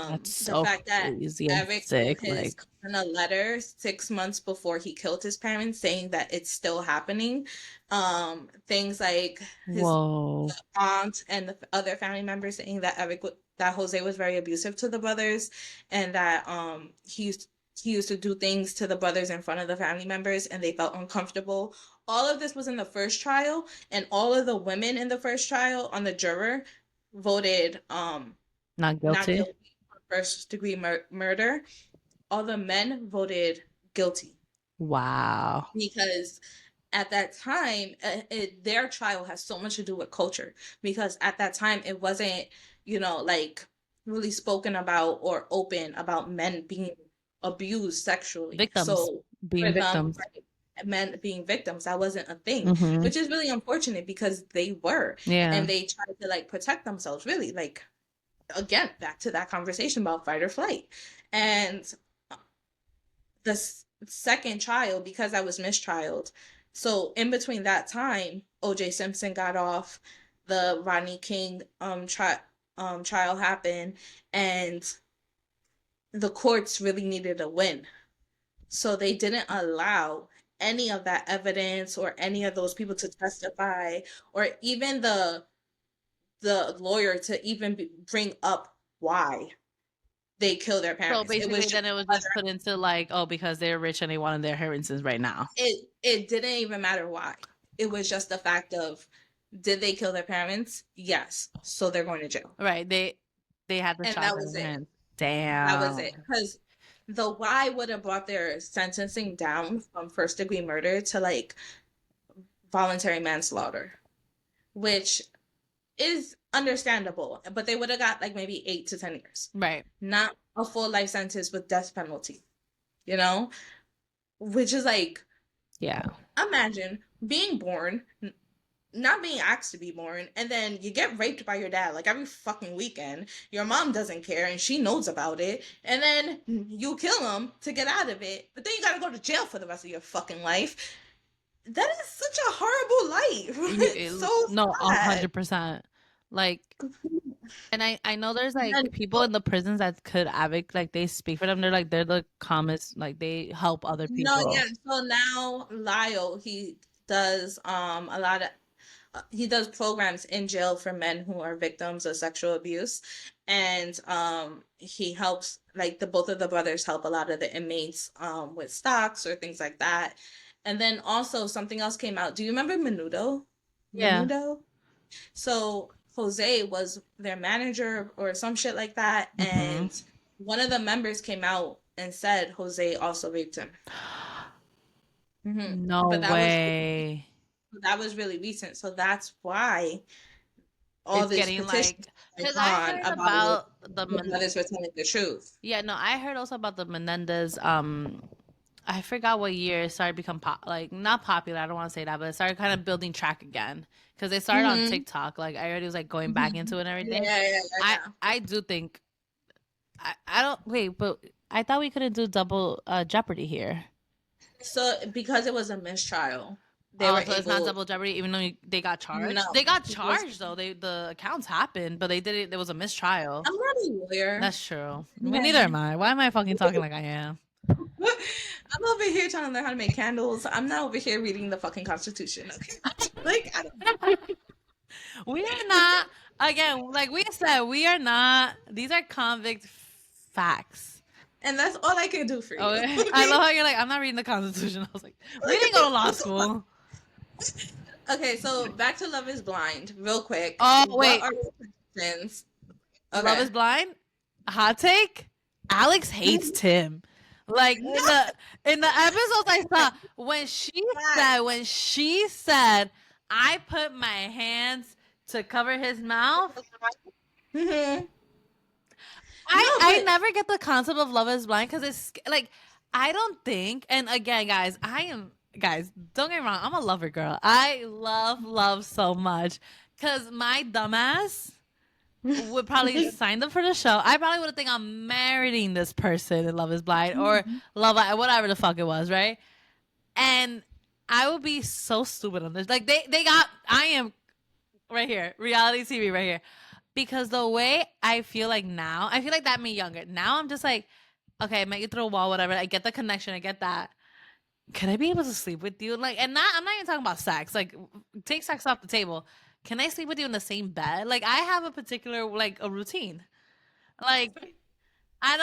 [SPEAKER 2] That's
[SPEAKER 1] The
[SPEAKER 2] so
[SPEAKER 1] fact that
[SPEAKER 2] crazy and
[SPEAKER 1] Eric wrote
[SPEAKER 2] sick.
[SPEAKER 1] his
[SPEAKER 2] Like,
[SPEAKER 1] cousin a letter 6 months before he killed his parents, saying that it's still happening. Things like his
[SPEAKER 2] whoa.
[SPEAKER 1] aunt and the other family members saying that that Jose was very abusive to the brothers, and that he used to do things to the brothers in front of the family members, and they felt uncomfortable. All of this was in the first trial, and all of the women in the first trial on the juror voted
[SPEAKER 2] Not
[SPEAKER 1] not
[SPEAKER 2] guilty.
[SPEAKER 1] guilty for first degree murder. All the men voted guilty
[SPEAKER 2] Wow.
[SPEAKER 1] because at that time, their trial has so much to do with culture. Because at that time, it wasn't, like really spoken about or open about men being abused sexually.
[SPEAKER 2] Victims
[SPEAKER 1] So for
[SPEAKER 2] being
[SPEAKER 1] them,
[SPEAKER 2] victims.
[SPEAKER 1] right, men being victims, that wasn't a thing,
[SPEAKER 2] Hmm.
[SPEAKER 1] which is really unfortunate because they were,
[SPEAKER 2] Yeah.
[SPEAKER 1] and they tried to like protect themselves, really, like again, back to that conversation about fight or flight. And the second trial, because I was mistrialed, So in between that time, OJ Simpson got off, the Rodney King trial happened, and the courts really needed a win. So they didn't allow any of that evidence or any of those people to testify, or even the lawyer to even bring up why they killed their
[SPEAKER 2] So
[SPEAKER 1] parents. It was
[SPEAKER 2] basically,
[SPEAKER 1] just
[SPEAKER 2] then it was
[SPEAKER 1] whether
[SPEAKER 2] just put into like, oh, because they're rich and they wanted their inheritance right now.
[SPEAKER 1] it didn't even matter why. It was just the fact of, did they kill their parents? Yes. So they're going to jail.
[SPEAKER 2] Right. They had the
[SPEAKER 1] And
[SPEAKER 2] shot
[SPEAKER 1] that
[SPEAKER 2] in
[SPEAKER 1] was
[SPEAKER 2] their
[SPEAKER 1] it.
[SPEAKER 2] hands.
[SPEAKER 1] That was
[SPEAKER 2] Damn.
[SPEAKER 1] it. Because the why would have brought their sentencing down from first degree murder to like voluntary manslaughter, which is understandable, but they would have got like maybe 8 to 10 years,
[SPEAKER 2] Right.
[SPEAKER 1] not a full life sentence with death penalty, you know? Which is like,
[SPEAKER 2] Yeah.
[SPEAKER 1] imagine being born, not being asked to be born, and then you get raped by your dad like every fucking weekend. Your mom doesn't care and she knows about it, and then you kill him to get out of it, but then you gotta go to jail for the rest of your fucking life. That is such a horrible life. It's so
[SPEAKER 2] No,
[SPEAKER 1] sad.
[SPEAKER 2] 100%. Like, and I know there's
[SPEAKER 1] And
[SPEAKER 2] like
[SPEAKER 1] then,
[SPEAKER 2] people in the prisons that could advocate, like they speak for them. They're the calmest, like they help other
[SPEAKER 1] no, yeah.
[SPEAKER 2] people.
[SPEAKER 1] So now Lyle, he does a lot of he does programs in jail for men who are victims of sexual abuse, and he helps, like, the both of the brothers help a lot of the inmates with stocks or things like that. And then also something else came out. Do you remember Menudo?
[SPEAKER 2] Yeah.
[SPEAKER 1] Menudo? So Jose was their manager or some shit like that,
[SPEAKER 2] Mm-hmm.
[SPEAKER 1] and one of the members came out and said Jose also raped him.
[SPEAKER 2] No
[SPEAKER 1] But
[SPEAKER 2] way.
[SPEAKER 1] that was really recent, so that's why all
[SPEAKER 2] It's
[SPEAKER 1] these
[SPEAKER 2] getting
[SPEAKER 1] petitions
[SPEAKER 2] like,
[SPEAKER 1] going
[SPEAKER 2] because I
[SPEAKER 1] on
[SPEAKER 2] heard
[SPEAKER 1] about
[SPEAKER 2] about
[SPEAKER 1] the brothers were telling the truth.
[SPEAKER 2] yeah, no, I heard also about the Menendez. I forgot what year it started become like not popular. I don't want to say that, but it started kind of building track again because they started on
[SPEAKER 1] Mm-hmm.
[SPEAKER 2] TikTok. Like I heard it was like going back
[SPEAKER 1] Mm-hmm.
[SPEAKER 2] into it and
[SPEAKER 1] Yeah,
[SPEAKER 2] everything.
[SPEAKER 1] yeah, yeah,
[SPEAKER 2] I
[SPEAKER 1] yeah.
[SPEAKER 2] I do think I don't wait, but I thought we couldn't do double Jeopardy here.
[SPEAKER 1] So because it was a mistrial, they
[SPEAKER 2] Oh,
[SPEAKER 1] were
[SPEAKER 2] so it's not
[SPEAKER 1] able.
[SPEAKER 2] double jeopardy, even though they got
[SPEAKER 1] No,
[SPEAKER 2] charged. They got
[SPEAKER 1] it was.
[SPEAKER 2] charged though. The accounts happened, but they did it. There was a mistrial.
[SPEAKER 1] I'm not a lawyer.
[SPEAKER 2] That's true. Me neither
[SPEAKER 1] Yeah.
[SPEAKER 2] am I. Why am I fucking talking like I am?
[SPEAKER 1] I'm over here trying to learn how to make candles. I'm not over here reading the fucking Constitution. Okay, like I don't.
[SPEAKER 2] We are not. Again, like we said, we are not. These are convict facts.
[SPEAKER 1] And that's all I can do for
[SPEAKER 2] Oh,
[SPEAKER 1] you.
[SPEAKER 2] I
[SPEAKER 1] Okay.
[SPEAKER 2] love how you're like, I'm not reading the Constitution. I was like, we didn't go to law school.
[SPEAKER 1] Okay, so back to Love Is Blind, real quick.
[SPEAKER 2] Oh
[SPEAKER 1] What
[SPEAKER 2] wait,
[SPEAKER 1] are your predictions?
[SPEAKER 2] Love
[SPEAKER 1] Okay.
[SPEAKER 2] is Blind. Hot take. Alex hates Tim. Like
[SPEAKER 1] No.
[SPEAKER 2] in the episodes I saw
[SPEAKER 1] God.
[SPEAKER 2] when she said I put my hands to cover his mouth.
[SPEAKER 1] Hmm. No,
[SPEAKER 2] I
[SPEAKER 1] but
[SPEAKER 2] never get the concept of Love is Blind because it's like I don't think. And again, guys, don't get me wrong. I'm a lover girl. I love so much because my dumbass would probably sign up for the show. I probably would think I'm marrying this person in Love is Blind or Love whatever the fuck it was, right? And I would be so stupid on this. Like they got I am right here, reality TV right here. Because the way I feel like now, I feel like that made younger. Now I'm just like, okay, I met you through a wall, whatever. I get the connection, I get that. Can I be able to sleep with you? Like, and not I'm not even talking about sex. Like, take sex off the table. Can I sleep with you in the same bed? Like, I have a particular like a routine. Like, I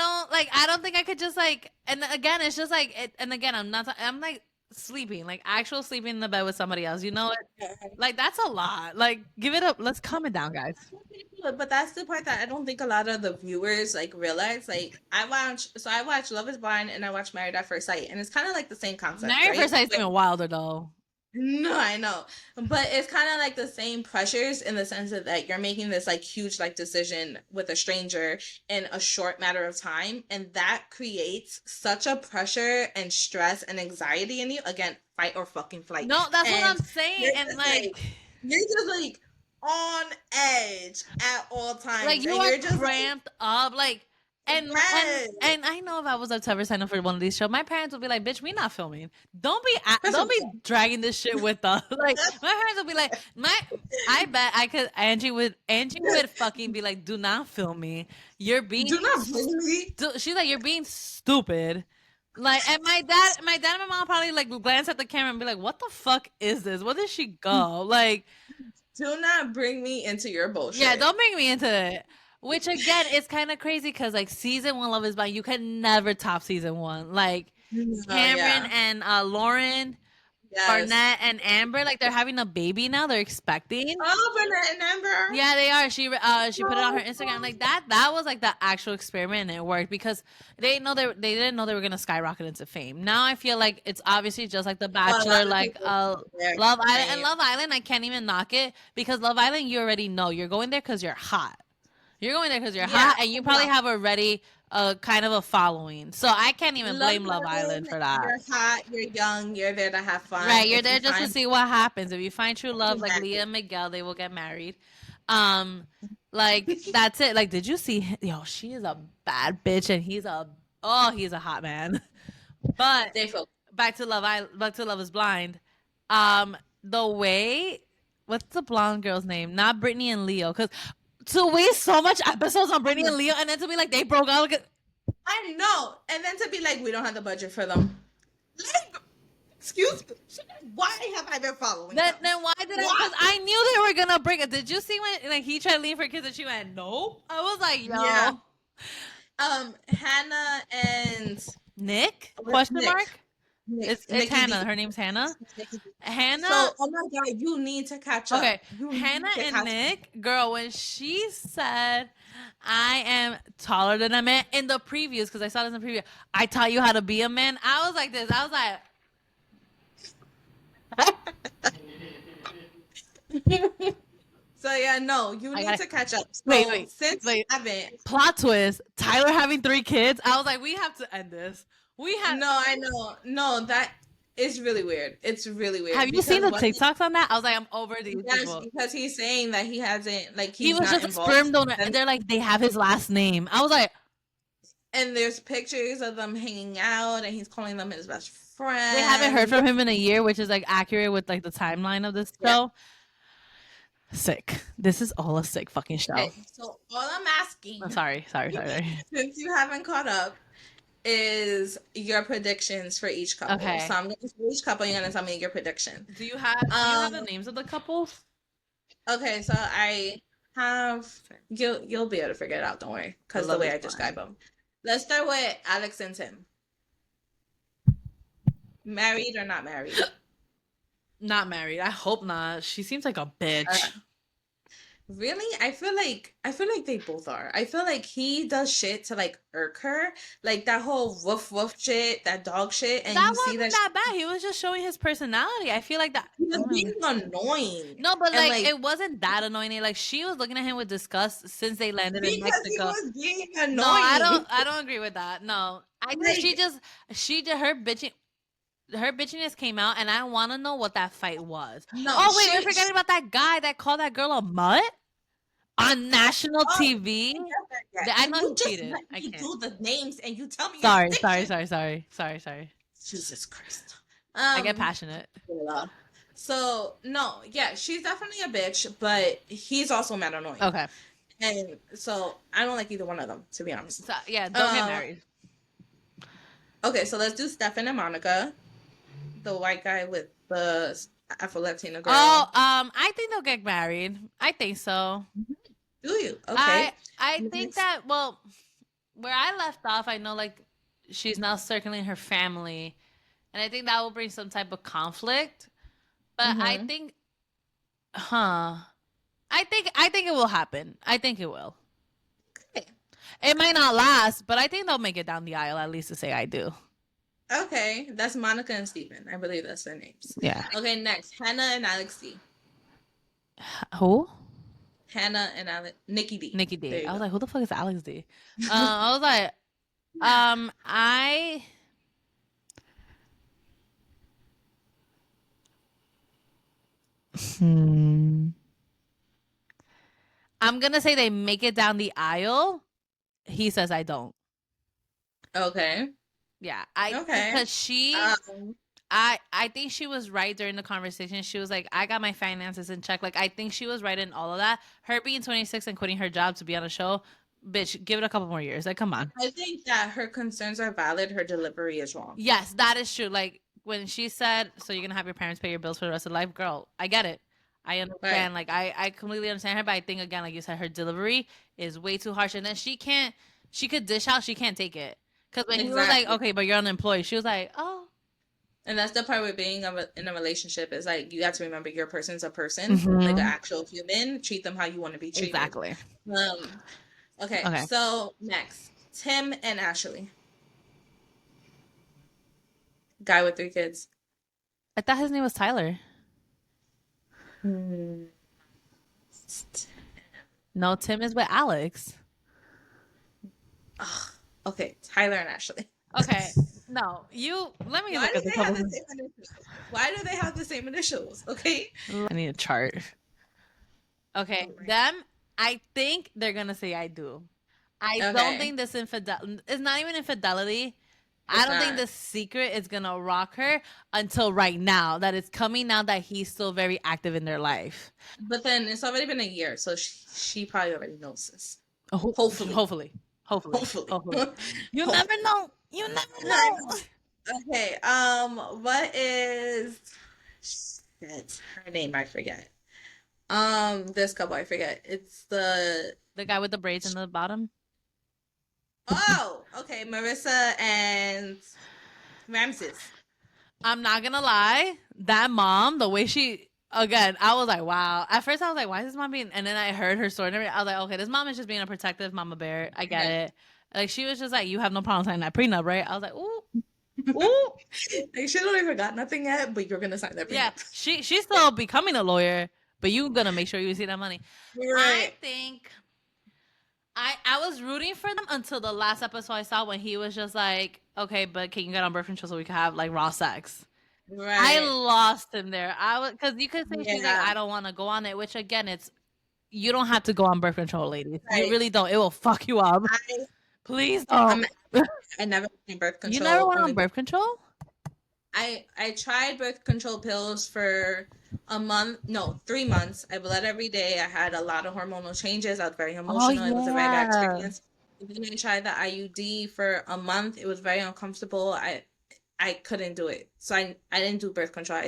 [SPEAKER 2] don't think I could just like and again it's just like it, and again I'm like sleeping like actual sleeping in the bed with somebody else, you know it, like that's a lot, like give it up, let's calm it down, guys.
[SPEAKER 1] but that's the part that I don't think a lot of the viewers like realize. Like I watch Love Is Blind and I watch Married at First Sight, and it's kind of like the same concept,
[SPEAKER 2] Married
[SPEAKER 1] right?
[SPEAKER 2] first sight is even wilder though.
[SPEAKER 1] No, I know. But it's kind of like the same pressures in the sense that like you're making this like huge like decision with a stranger in a short matter of time, and that creates such a pressure and stress and anxiety in you. Again, fight or fucking flight.
[SPEAKER 2] No, that's what
[SPEAKER 1] And
[SPEAKER 2] I'm saying,
[SPEAKER 1] you're
[SPEAKER 2] and
[SPEAKER 1] just you're just like on edge at all
[SPEAKER 2] like
[SPEAKER 1] times,
[SPEAKER 2] you
[SPEAKER 1] and
[SPEAKER 2] are
[SPEAKER 1] you're just like,
[SPEAKER 2] cramped up, like And
[SPEAKER 1] Yes.
[SPEAKER 2] and I know if I was to ever sign up for one of these shows, my parents would be like, "Bitch, we not filming.
[SPEAKER 1] First
[SPEAKER 2] Don't
[SPEAKER 1] of
[SPEAKER 2] be
[SPEAKER 1] all,
[SPEAKER 2] dragging this shit with us." Like my parents would be like, I bet I could. Angie would fucking be like, "Do not film me. You're being."
[SPEAKER 1] do not bring me.
[SPEAKER 2] She's like, "You're being stupid." Like, and my dad and my mom probably like glance at the camera and be like, "What the fuck is this? Where did she go?" Like,
[SPEAKER 1] Do not bring me into your
[SPEAKER 2] yeah,
[SPEAKER 1] bullshit.
[SPEAKER 2] don't bring me into it. Which again is kind of crazy because like season one Love Is Blind, you can never top season one. Like
[SPEAKER 1] Oh
[SPEAKER 2] Cameron
[SPEAKER 1] yeah.
[SPEAKER 2] and Lauren,
[SPEAKER 1] Yes.
[SPEAKER 2] Barnett and Amber, like they're having a baby now. They're expecting.
[SPEAKER 1] Oh, Burnett and Amber.
[SPEAKER 2] Yeah, they are. She put it on her
[SPEAKER 1] Oh,
[SPEAKER 2] Instagram like that was like the actual experiment and it worked because they didn't know they were gonna skyrocket into fame. Now I feel like it's obviously just like The
[SPEAKER 1] a
[SPEAKER 2] Bachelor,
[SPEAKER 1] lot of
[SPEAKER 2] like
[SPEAKER 1] people there.
[SPEAKER 2] Love Island and
[SPEAKER 1] Same.
[SPEAKER 2] Love Island. I can't even knock it because Love Island you already know you're going there because you're hot. You're going there because you're
[SPEAKER 1] Yeah.
[SPEAKER 2] hot and you probably have already kind of a following. So I can't even
[SPEAKER 1] Love
[SPEAKER 2] blame Love Island
[SPEAKER 1] Island,
[SPEAKER 2] for that.
[SPEAKER 1] you're hot, you're young, you're there to have fun.
[SPEAKER 2] Right, you're
[SPEAKER 1] If you
[SPEAKER 2] there just to
[SPEAKER 1] find
[SPEAKER 2] see what happens. If you find true love like Leah
[SPEAKER 1] exactly.
[SPEAKER 2] and Miguel, they will get married. Um, like that's it. Like, did you see? Yo, she is a bad bitch, and he's a hot man. But
[SPEAKER 1] They feel
[SPEAKER 2] back to Love Is Blind. The way what's the blonde girl's name? Not Brittany and Leo, because to waste so much episodes on Brittany and Leo, and then to be like they broke out.
[SPEAKER 1] I know. And then to be like, we don't have the budget for them. Like, excuse me. Why have I been following them?
[SPEAKER 2] Then why did I?
[SPEAKER 1] Why?
[SPEAKER 2] Because I knew they were gonna break it. Did you see when like he tried to leave for kids and she went no? I was like, yo,
[SPEAKER 1] Yeah. Hannah and
[SPEAKER 2] Nick? Question
[SPEAKER 1] Nick.
[SPEAKER 2] mark?
[SPEAKER 1] Nick.
[SPEAKER 2] It's
[SPEAKER 1] Nikki
[SPEAKER 2] Hannah.
[SPEAKER 1] D.
[SPEAKER 2] Her name's Hannah.
[SPEAKER 1] Nikki D.
[SPEAKER 2] Hannah.
[SPEAKER 1] So, oh my God, you need to catch up.
[SPEAKER 2] Okay,
[SPEAKER 1] You need
[SPEAKER 2] Hannah
[SPEAKER 1] to
[SPEAKER 2] and
[SPEAKER 1] catch up.
[SPEAKER 2] Nick, girl, when she said, "I am taller than a man" in the previews, because I saw this in the preview, I taught you how to be a man. I was like this. I was like,
[SPEAKER 1] So yeah, no, you
[SPEAKER 2] I
[SPEAKER 1] need
[SPEAKER 2] gotta-
[SPEAKER 1] to catch up. So
[SPEAKER 2] wait,
[SPEAKER 1] since
[SPEAKER 2] wait.
[SPEAKER 1] I haven't,
[SPEAKER 2] plot twist: Tyler having 3 kids. I was like, we have to end this. We have.
[SPEAKER 1] no, I know, no, that is really weird. It's really weird.
[SPEAKER 2] Have you seen the
[SPEAKER 1] what he-
[SPEAKER 2] TikToks on that? I was like, I'm over these
[SPEAKER 1] Yes,
[SPEAKER 2] people.
[SPEAKER 1] because he's saying that he hasn't, like,
[SPEAKER 2] He
[SPEAKER 1] he's
[SPEAKER 2] was
[SPEAKER 1] not
[SPEAKER 2] just a
[SPEAKER 1] involved.
[SPEAKER 2] sperm donor, and they're like, they have his last name. I was like,
[SPEAKER 1] And there's pictures of them hanging out, and he's calling them his best friend.
[SPEAKER 2] we haven't heard from him in a year, which is like accurate with like the timeline of this show. Sick. This is all a sick fucking show.
[SPEAKER 1] Okay, so all I'm asking,
[SPEAKER 2] Oh, sorry.
[SPEAKER 1] since you haven't caught up, is your predictions for each couple.
[SPEAKER 2] Okay.
[SPEAKER 1] So I'm gonna for each couple, you're gonna tell me your prediction.
[SPEAKER 2] Do you have the names of the couples?
[SPEAKER 1] Okay, so I have you'll be able to figure it out. Don't worry, because the way I describe them. Let's start with Alex and Tim. Married or not married?
[SPEAKER 2] Not married. I hope not. She seems like a bitch.
[SPEAKER 1] Really? I feel like they both are. I feel like he does shit to like irk her, like that whole woof woof shit, that dog shit, and
[SPEAKER 2] That
[SPEAKER 1] you see
[SPEAKER 2] wasn't that bad. He was just showing his personality. I feel like that.
[SPEAKER 1] he was being annoying.
[SPEAKER 2] No, but
[SPEAKER 1] And,
[SPEAKER 2] like it wasn't that annoying. Like she was looking at him with disgust since they landed in
[SPEAKER 1] because he
[SPEAKER 2] Mexico.
[SPEAKER 1] was being annoying.
[SPEAKER 2] No, I don't agree with that. No, I think she did her bitching. Her bitchiness came out, and I want to know what that fight was.
[SPEAKER 1] No,
[SPEAKER 2] Oh wait, we're forgetting about that guy that called that girl a mutt on national TV. I know he cheated. I
[SPEAKER 1] You
[SPEAKER 2] can't.
[SPEAKER 1] do the names and you tell me.
[SPEAKER 2] Sorry.
[SPEAKER 1] Jesus Christ.
[SPEAKER 2] I get passionate.
[SPEAKER 1] So no, yeah, she's definitely a bitch, but he's also mad annoying.
[SPEAKER 2] Okay.
[SPEAKER 1] And so I don't like either one of them, to be honest.
[SPEAKER 2] So yeah, don't get married.
[SPEAKER 1] Okay, so let's do Stefan and Monica, the white guy with the Afro Latina girl.
[SPEAKER 2] Oh, I think they'll get married. I think so.
[SPEAKER 1] Do you? Okay.
[SPEAKER 2] I think that, well, where I left off, I know like she's now circling her family, and I think that will bring some type of conflict. But I think, I think it will happen. I think it will.
[SPEAKER 1] Okay.
[SPEAKER 2] It might not last, but I think they'll make it down the aisle at least to say I do.
[SPEAKER 1] Okay, that's Monica and Steven. I believe that's their names.
[SPEAKER 2] Yeah.
[SPEAKER 1] Okay, next, Hannah and Alex D.
[SPEAKER 2] Who?
[SPEAKER 1] Hannah and Nikki D.
[SPEAKER 2] Nikki
[SPEAKER 1] There
[SPEAKER 2] D.
[SPEAKER 1] you
[SPEAKER 2] I was
[SPEAKER 1] go.
[SPEAKER 2] like, who the fuck is Alex D? I was like, I. I'm gonna say they make it down the aisle. He says I don't.
[SPEAKER 1] Okay.
[SPEAKER 2] Yeah,
[SPEAKER 1] Okay.
[SPEAKER 2] because
[SPEAKER 1] Um,
[SPEAKER 2] I think she was right during the conversation. She was like, I got my finances in check. Like, I think she was right in all of that. Her being 26 and quitting her job to be on a show, bitch, give it a couple more years. Like, come on.
[SPEAKER 1] I think that her concerns are valid. Her delivery is wrong.
[SPEAKER 2] Yes, that is true. Like when she said, "So you're gonna have your parents pay your bills for the rest of life," girl, I get it. I
[SPEAKER 1] Right.
[SPEAKER 2] understand. Like I completely understand her, but I think again, like you said, her delivery is way too harsh, and then she can't. She could dish out. She can't take it. Because when he was like,
[SPEAKER 1] Exactly.
[SPEAKER 2] "Okay, but you're unemployed," she was like, "Oh."
[SPEAKER 1] And that's the part with being in a relationship is like you have to remember your person's a person, like an
[SPEAKER 2] Mm-hmm.
[SPEAKER 1] actual human. Treat them how you want to be treated.
[SPEAKER 2] Exactly.
[SPEAKER 1] Um, okay,
[SPEAKER 2] Okay.
[SPEAKER 1] so next, Tim and Ashley, guy with 3 kids.
[SPEAKER 2] I thought his name was Tyler.
[SPEAKER 1] Hmm.
[SPEAKER 2] No, Tim is with Alex.
[SPEAKER 1] Ugh. Okay, Tyler and Ashley.
[SPEAKER 2] Okay. No, you. Let me
[SPEAKER 1] Why
[SPEAKER 2] look
[SPEAKER 1] do
[SPEAKER 2] at the
[SPEAKER 1] they have the
[SPEAKER 2] couple.
[SPEAKER 1] same initials? Why do they have the same initials? Okay.
[SPEAKER 2] I need a chart. Okay,
[SPEAKER 1] Oh my
[SPEAKER 2] them. I think they're gonna say I do. I
[SPEAKER 1] God.
[SPEAKER 2] don't
[SPEAKER 1] Okay,
[SPEAKER 2] think this infidel. It's not even infidelity. I
[SPEAKER 1] it's
[SPEAKER 2] don't think
[SPEAKER 1] not.
[SPEAKER 2] the secret is gonna rock her until right now. That it's coming now that he's still very active in their life.
[SPEAKER 1] But then it's already been a year, so she probably already knows this. Hopefully.
[SPEAKER 2] Hopefully, hopefully,
[SPEAKER 1] Hopefully.
[SPEAKER 2] hopefully. You never
[SPEAKER 1] Hopefully.
[SPEAKER 2] know. You never
[SPEAKER 1] I
[SPEAKER 2] know.
[SPEAKER 1] know. Okay. What is shit? Her name I forget. This couple I forget. It's the
[SPEAKER 2] The guy with the braids in the bottom.
[SPEAKER 1] oh, okay, Marissa and Ramses.
[SPEAKER 2] I'm not gonna lie, that mom, the way she again, I was like, wow. At first, I was like, why is this mom being? And then I heard her story, and everything. I was like, okay, this mom is just being a protective mama bear. I get
[SPEAKER 1] Yeah.
[SPEAKER 2] it. Like she was just like, you have no problem signing that prenup, right? I was like, ooh, ooh,
[SPEAKER 1] Like she don't even got nothing yet, but you're gonna sign that
[SPEAKER 2] yeah.
[SPEAKER 1] prenup.
[SPEAKER 2] She's still becoming a lawyer, but you gonna make sure you see that money. I
[SPEAKER 1] Right.
[SPEAKER 2] think I was rooting for them until the last episode I saw when he was just like, okay, but can you get on birth control so we can have like raw sex? I
[SPEAKER 1] Right.
[SPEAKER 2] lost him there. I was because you could say she's like,
[SPEAKER 1] Yeah.
[SPEAKER 2] I don't want to go on it, which again, it's you don't have to go on birth control, ladies. You
[SPEAKER 1] Right.
[SPEAKER 2] really don't. It will fuck you up.
[SPEAKER 1] I
[SPEAKER 2] Please don't.
[SPEAKER 1] I'm I never did birth
[SPEAKER 2] You never
[SPEAKER 1] control
[SPEAKER 2] went on
[SPEAKER 1] only
[SPEAKER 2] birth control?
[SPEAKER 1] I tried birth control pills for a month, no, 3 months. I bled every day. I had a lot of hormonal changes. I was very
[SPEAKER 2] Oh
[SPEAKER 1] emotional. It was a very bad
[SPEAKER 2] yeah.
[SPEAKER 1] experience. Then I tried the IUD for a month. It was very uncomfortable. I couldn't do it. So I didn't do birth control.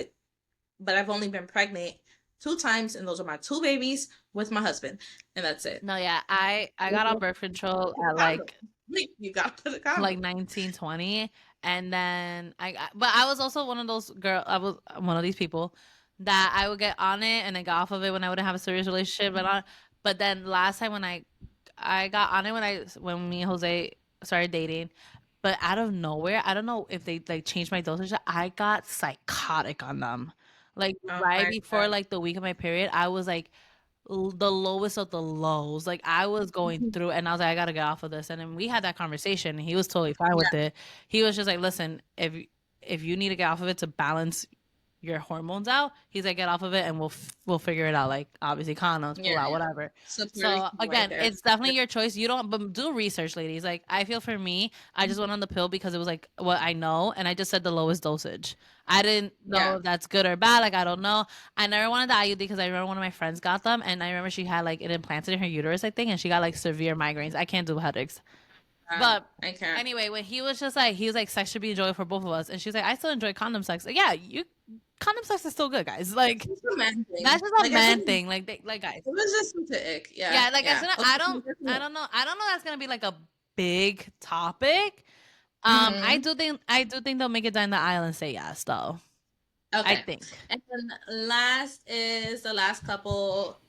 [SPEAKER 1] But I've only been pregnant 2 times, and those are my 2 babies with my husband, and that's it.
[SPEAKER 2] No, yeah. I got on birth control at
[SPEAKER 1] Condom.
[SPEAKER 2] like
[SPEAKER 1] You gotta put a condom.
[SPEAKER 2] 1920, and then but I was also one of those girl. I was one of these people that I would get on it and then got off of it when I wouldn't have a serious relationship. But then last time when I got on it when me and Jose started dating, but out of nowhere, I don't know if they like changed my dosage. I got psychotic on them. Like
[SPEAKER 1] Oh
[SPEAKER 2] right
[SPEAKER 1] my
[SPEAKER 2] before
[SPEAKER 1] God.
[SPEAKER 2] like the week of my period, I was like the lowest of the lows. Like I was going through, and I was like, I gotta get off of this. And then we had that conversation. And he was totally fine
[SPEAKER 1] Yeah.
[SPEAKER 2] with it. He was just like, listen, if you need to get off of it to balance your hormones out, he's like, get off of it, and we'll figure it out. Like obviously condoms,
[SPEAKER 1] Yeah.
[SPEAKER 2] pull out, whatever.
[SPEAKER 1] Supporting
[SPEAKER 2] So
[SPEAKER 1] right
[SPEAKER 2] again,
[SPEAKER 1] there.
[SPEAKER 2] it's definitely your choice. You don't, but do research, ladies. Like I feel for me, I just went on the pill because it was like what I know, and I just said the lowest dosage. I didn't know
[SPEAKER 1] Yeah.
[SPEAKER 2] if that's good or bad. Like I don't know. I never wanted the IUD because I remember one of my friends got them, and I remember she had like it implanted in her uterus, I think, and she got like severe migraines. I can't do headaches. But
[SPEAKER 1] I can't.
[SPEAKER 2] anyway, when he was just like, he was like, sex should be enjoyable for both of us, and she's like, I still enjoy condom sex. Like, yeah, you condom sex is still good, guys. Like
[SPEAKER 1] It's a man
[SPEAKER 2] that's
[SPEAKER 1] thing.
[SPEAKER 2] just a
[SPEAKER 1] Like I said,
[SPEAKER 2] man
[SPEAKER 1] it
[SPEAKER 2] thing. Like guys,
[SPEAKER 1] was just such an ick. Yeah.
[SPEAKER 2] yeah. Like I
[SPEAKER 1] Yeah.
[SPEAKER 2] said,
[SPEAKER 1] Okay.
[SPEAKER 2] I don't know. That's gonna be like a big topic.
[SPEAKER 1] Mm-hmm.
[SPEAKER 2] I do think they'll make it down the aisle and say yes, though. I
[SPEAKER 1] Okay.
[SPEAKER 2] think.
[SPEAKER 1] And then last is the last couple.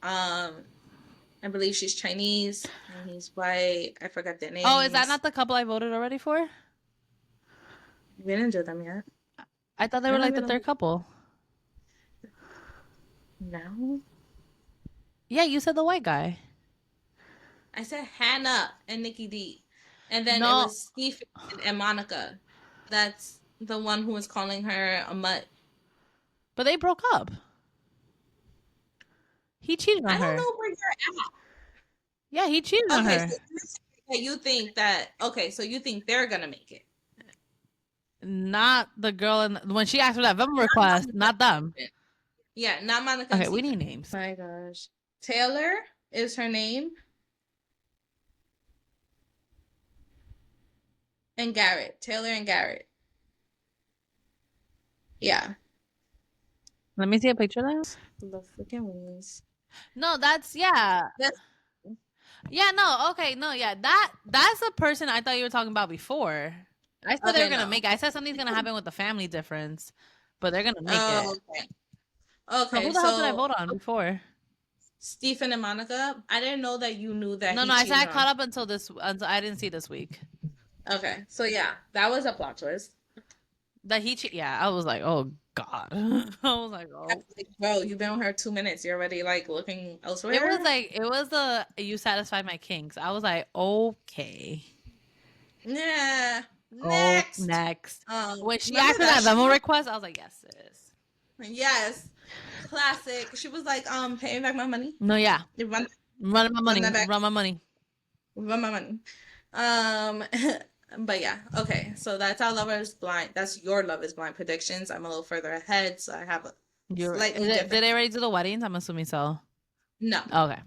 [SPEAKER 1] I believe she's Chinese and he's white. I forgot their
[SPEAKER 2] Oh, is that
[SPEAKER 1] names.
[SPEAKER 2] not the couple I voted already for?
[SPEAKER 1] We didn't do them yet.
[SPEAKER 2] I thought they
[SPEAKER 1] I
[SPEAKER 2] were
[SPEAKER 1] don't
[SPEAKER 2] like the
[SPEAKER 1] even know.
[SPEAKER 2] third couple.
[SPEAKER 1] No.
[SPEAKER 2] Yeah, you said the white guy.
[SPEAKER 1] I said Hannah and Nikki D. And then it
[SPEAKER 2] No,
[SPEAKER 1] was Steve and Monica. That's the one who was calling her a mutt.
[SPEAKER 2] but they broke up. He cheated
[SPEAKER 1] I
[SPEAKER 2] on
[SPEAKER 1] don't
[SPEAKER 2] her.
[SPEAKER 1] know where you're
[SPEAKER 2] Yeah, he cheated
[SPEAKER 1] at.
[SPEAKER 2] on
[SPEAKER 1] Okay,
[SPEAKER 2] her.
[SPEAKER 1] so that you think that okay, so you think they're gonna make it.
[SPEAKER 2] Not the girl when she asked for that Venmo
[SPEAKER 1] Not
[SPEAKER 2] request,
[SPEAKER 1] Monica
[SPEAKER 2] not them.
[SPEAKER 1] and Stephen. Yeah, not Monica and
[SPEAKER 2] Okay, we
[SPEAKER 1] Stephen.
[SPEAKER 2] need names.
[SPEAKER 1] My gosh. Taylor is her name. And Garrett. Taylor and Garrett. Yeah.
[SPEAKER 2] Let me see a picture of that.
[SPEAKER 1] The freaking wings.
[SPEAKER 2] No, that's yeah.
[SPEAKER 1] That's
[SPEAKER 2] Yeah, no, okay, no, yeah. That's the person I thought you were talking about before. I said they were
[SPEAKER 1] okay,
[SPEAKER 2] gonna
[SPEAKER 1] no.
[SPEAKER 2] make it. I said something's gonna happen with the family difference, but they're gonna make it.
[SPEAKER 1] Oh, okay.
[SPEAKER 2] So
[SPEAKER 1] Okay,
[SPEAKER 2] who the hell did I
[SPEAKER 1] so
[SPEAKER 2] vote on before?
[SPEAKER 1] Stephen and Monica. I didn't know that you knew that
[SPEAKER 2] No,
[SPEAKER 1] he
[SPEAKER 2] no, I said I
[SPEAKER 1] cheated
[SPEAKER 2] caught
[SPEAKER 1] on.
[SPEAKER 2] up until I didn't see this week.
[SPEAKER 1] Okay, so yeah, that was a plot twist.
[SPEAKER 2] That yeah, I was like, oh God. I was like,
[SPEAKER 1] I
[SPEAKER 2] oh.
[SPEAKER 1] was like, bro, you've been with her 2 minutes. You're already like looking elsewhere.
[SPEAKER 2] It was the you satisfied my kinks. I was like, okay.
[SPEAKER 1] Yeah.
[SPEAKER 2] Oh,
[SPEAKER 1] Next.
[SPEAKER 2] next. When she
[SPEAKER 1] Remember
[SPEAKER 2] asked for
[SPEAKER 1] that
[SPEAKER 2] that
[SPEAKER 1] shit?
[SPEAKER 2] Venmo request, I was like, yes, it is.
[SPEAKER 1] Yes. Classic. She was like, pay me back my money.
[SPEAKER 2] No, yeah.
[SPEAKER 1] Run,
[SPEAKER 2] Run my money.
[SPEAKER 1] that back.
[SPEAKER 2] Run my money.
[SPEAKER 1] Run my money. Um, but yeah, okay. So that's our Love is Blind. That's your Love is Blind predictions. I'm a little further ahead, so I have a slightly different.
[SPEAKER 2] Did they already do the weddings? I'm assuming so.
[SPEAKER 1] No,
[SPEAKER 2] Okay.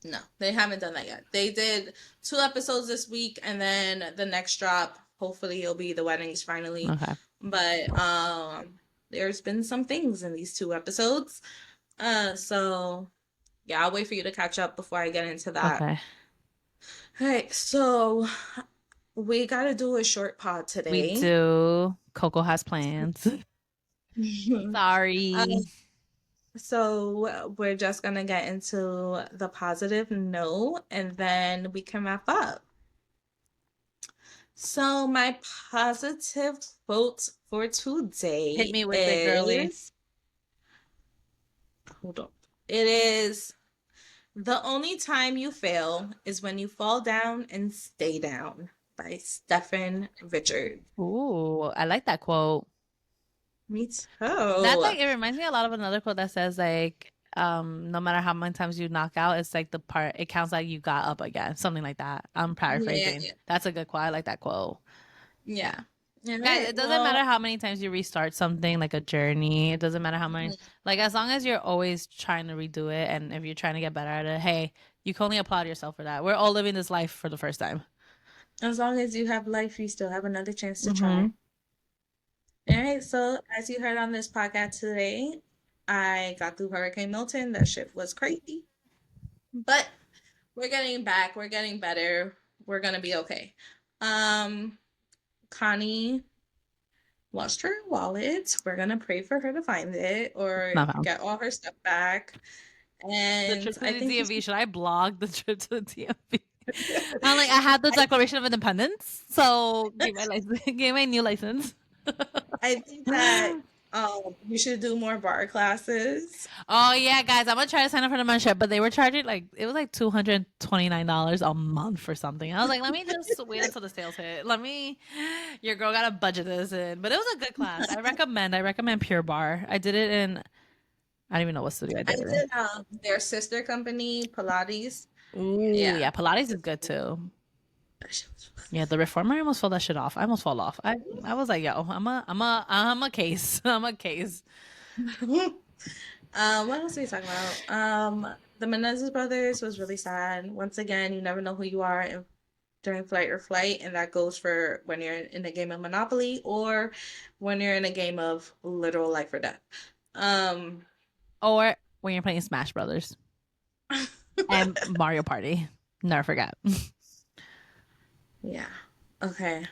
[SPEAKER 1] no, they haven't done that yet. They did 2 episodes this week, and then the next drop, hopefully, it'll be the weddings finally.
[SPEAKER 2] Okay.
[SPEAKER 1] But there's been some things in these 2 episodes. So yeah, I'll wait for you to catch up before I get into that.
[SPEAKER 2] Okay.
[SPEAKER 1] All right, so we gotta do a short pod today.
[SPEAKER 2] We do. Coco has plans. Sorry.
[SPEAKER 1] So we're just gonna get into the positive note and then we can wrap up. So my positive quote for today
[SPEAKER 2] Hit me with it, girly.
[SPEAKER 1] Hold up. It is the only time you fail is when you fall down and stay down by Stephen Richard.
[SPEAKER 2] Ooh, I like that quote.
[SPEAKER 1] Me too.
[SPEAKER 2] That's like, it reminds me a lot of another quote that says like, no matter how many times you knock out, it's like it counts like you got up again. Something like that. I'm paraphrasing.
[SPEAKER 1] Yeah.
[SPEAKER 2] That's a good quote. I like that quote.
[SPEAKER 1] Yeah.
[SPEAKER 2] Guys, it doesn't matter how many times you restart something, like a journey. It doesn't matter how many, like as long as you're always trying to redo it, and if you're trying to get better at it, hey, you can only applaud yourself for that. We're all living this life for the first time.
[SPEAKER 1] As long as you have life, you still have another chance to try. All right, so as you heard on this podcast today, I got through Hurricane Milton. That shit was crazy. But we're getting back. We're getting better. We're gonna be okay. Connie lost her wallet. We're gonna pray for her to find it or get all her stuff back. And
[SPEAKER 2] the trip to the DMV, should I blog the trip to the DMV? I'm like, I had the Declaration of Independence, so give my new license.
[SPEAKER 1] I think that you should do more bar classes.
[SPEAKER 2] Oh yeah, guys, I'm gonna try to sign up for the membership, but they were charging it was like $229 a month for something. I was like, let me just wait until the sales hit. Your girl gotta budget this in. But it was a good class. I recommend Pure Bar. I did it in, I don't even know what studio I did it
[SPEAKER 1] in. Their sister company, Pilates.
[SPEAKER 2] Ooh, yeah, Pilates is good too. Yeah, the reformer, I almost fell that shit off. I almost fall off. I was like, yo, I'm a case. I'm a case.
[SPEAKER 1] What else are we talking about? The Menendez brothers was really sad. Once again, you never know who you are during flight or flight, and that goes for when you're in a game of Monopoly or when you're in a game of literal life or death.
[SPEAKER 2] Or when you're playing Smash Brothers and Mario Party. Never forget.
[SPEAKER 1] Yeah. Okay.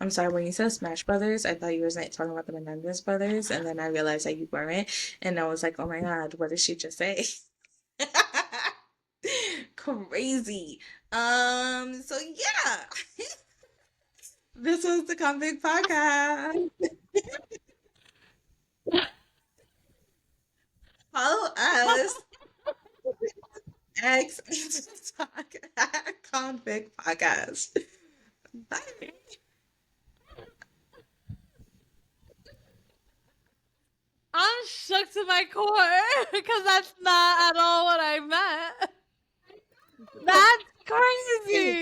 [SPEAKER 1] I'm sorry, when you said Smash Brothers, I thought you were talking about the Menendez brothers, and then I realized that you weren't, and I was like, oh my God, what did she just say? Crazy. So yeah. This was the Convict Podcast. Follow us X Convict Podcast. Bye.
[SPEAKER 2] I'm shook to my core because that's not at all what I meant. That's crazy.